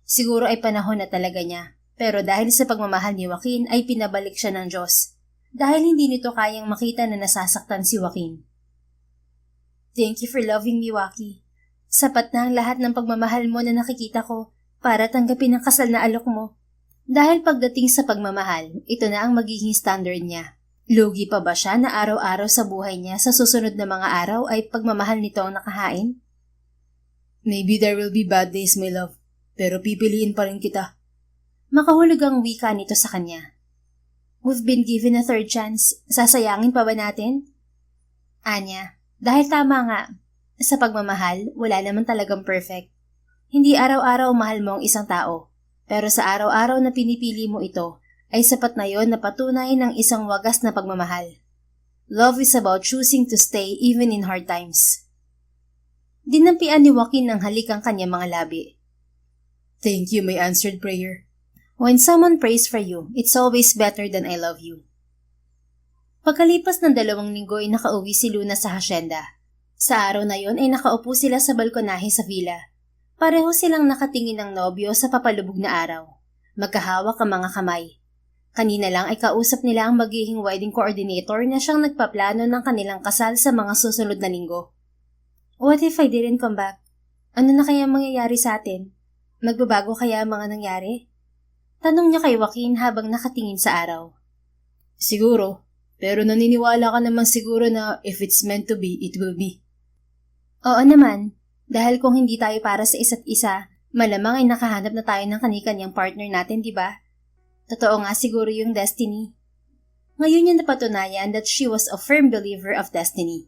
Siguro ay panahon na talaga niya, pero dahil sa pagmamahal ni Joaquin ay pinabalik siya ng Diyos. Dahil hindi nito kayang makita na nasasaktan si Joaquin. Thank you for loving me, Joaquin. Sapat na ang lahat ng pagmamahal mo na nakikita ko para tanggapin ang kasal na alok mo. Dahil pagdating sa pagmamahal, ito na ang magiging standard niya. Lugi pa ba siya na araw-araw sa buhay niya sa susunod na mga araw ay pagmamahal nito ang nakahain? Maybe there will be bad days, my love, pero pipiliin pa rin kita. Makahulog ang wika nito sa kanya. We've been given a third chance. Sasayangin pa ba natin? Anya, dahil tama nga, sa pagmamahal, wala naman talagang perfect. Hindi araw-araw mahal mo ang isang tao, pero sa araw-araw na pinipili mo ito, ay sapat na yon na patunay ng isang wagas na pagmamahal. Love is about choosing to stay even in hard times. Dinampian ni Joaquin ng halik ang kanyang mga labi. Thank you, my answered prayer. When someone prays for you, it's always better than I love you. Pagkalipas ng 2 linggo ay nakauwi si Luna sa hasyenda. Sa araw na yon ay nakaupo sila sa balkonahe sa villa. Pareho silang nakatingin ng nobyo sa papalubog na araw. Magkahawak ang mga kamay. Kanina lang ay kausap nila ang magiging wedding coordinator na siyang nagpaplano ng kanilang kasal sa mga susunod na linggo. What if I didn't come back? Ano na kaya mangyayari sa atin? Magbabago kaya ang mga nangyari? Tanong niya kay Joaquin habang nakatingin sa araw. Siguro, pero naniniwala ka naman siguro na if it's meant to be, it will be. Oo naman, dahil kung hindi tayo para sa isa't isa, malamang ay nakahanap na tayo ng kani-kanyang partner natin, di ba? Totoo nga siguro yung destiny. Ngayon niya napatunayan that she was a firm believer of destiny.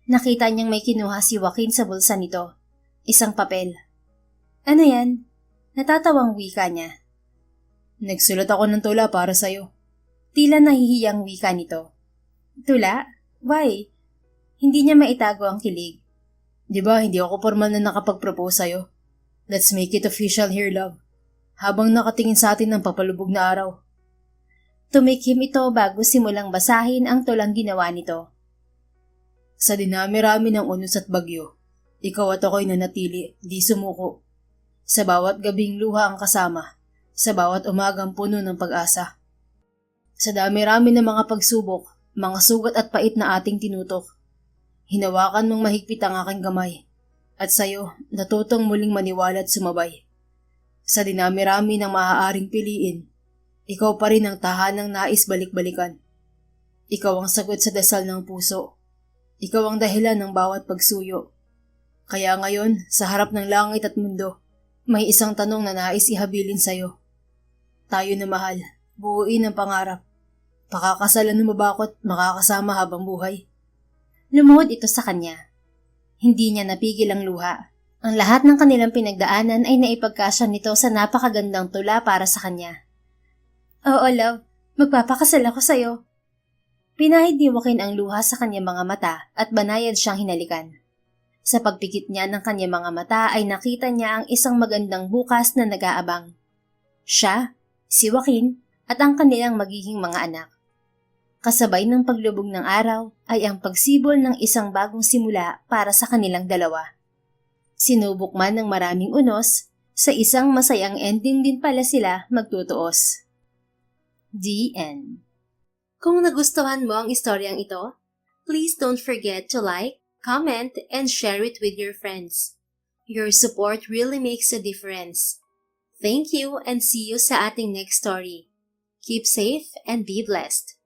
Nakita niyang may kinuha si Joaquin sa bulsa nito. Isang papel. Ano yan? Natatawang wika niya. Nagsulat ako ng tula para sa'yo. Tila nahihiyang wika nito. Tula? Why? Hindi niya maitago ang kilig. Diba, hindi ako formal na nakapag-propose sa'yo. Let's make it official here, love. Habang nakatingin sa atin ng papalubog na araw. Tumikim ito bago simulang basahin ang tulang ginawa nito. Sa dinami-rami ng unos at bagyo, ikaw at ako'y nanatili, di sumuko. Sa bawat gabing luha ang kasama, sa bawat umagang puno ng pag-asa. Sa dami-rami ng mga pagsubok, mga sugat at pait na ating tinutok, hinawakan mong mahigpit ang aking kamay, at sa'yo natutong muling maniwala at sumabay. Sa dinami-rami ng maaaring piliin, ikaw pa rin ang tahanang nais balik-balikan. Ikaw ang sagot sa dasal ng puso. Ikaw ang dahilan ng bawat pagsuyo. Kaya ngayon, sa harap ng langit at mundo, may isang tanong na nais ihabilin sa'yo. Tayo na mahal, buuin ang pangarap. Pakakasalan mo ba ako at makakasama habang buhay? Lumuhod ito sa kanya. Hindi niya napigil ang luha. Ang lahat ng kanilang pinagdaanan ay naipagkasya nito sa napakagandang tula para sa kanya. Oo, love. Magpapakasal ako sa'yo. Pinahid ni Joaquin ang luha sa kanyang mga mata at banayad siyang hinalikan. Sa pagpikit niya ng kanyang mga mata ay nakita niya ang isang magandang bukas na nag-aabang. Siya, si Joaquin, at ang kanilang magiging mga anak. Kasabay ng paglubog ng araw ay ang pagsibol ng isang bagong simula para sa kanilang dalawa. Sinubok man ng maraming unos, sa isang masayang ending din pala sila magtutuos. The End. Kung nagustuhan mo ang istoryang ito, please don't forget to like, comment, and share it with your friends. Your support really makes a difference. Thank you and see you sa ating next story. Keep safe and be blessed.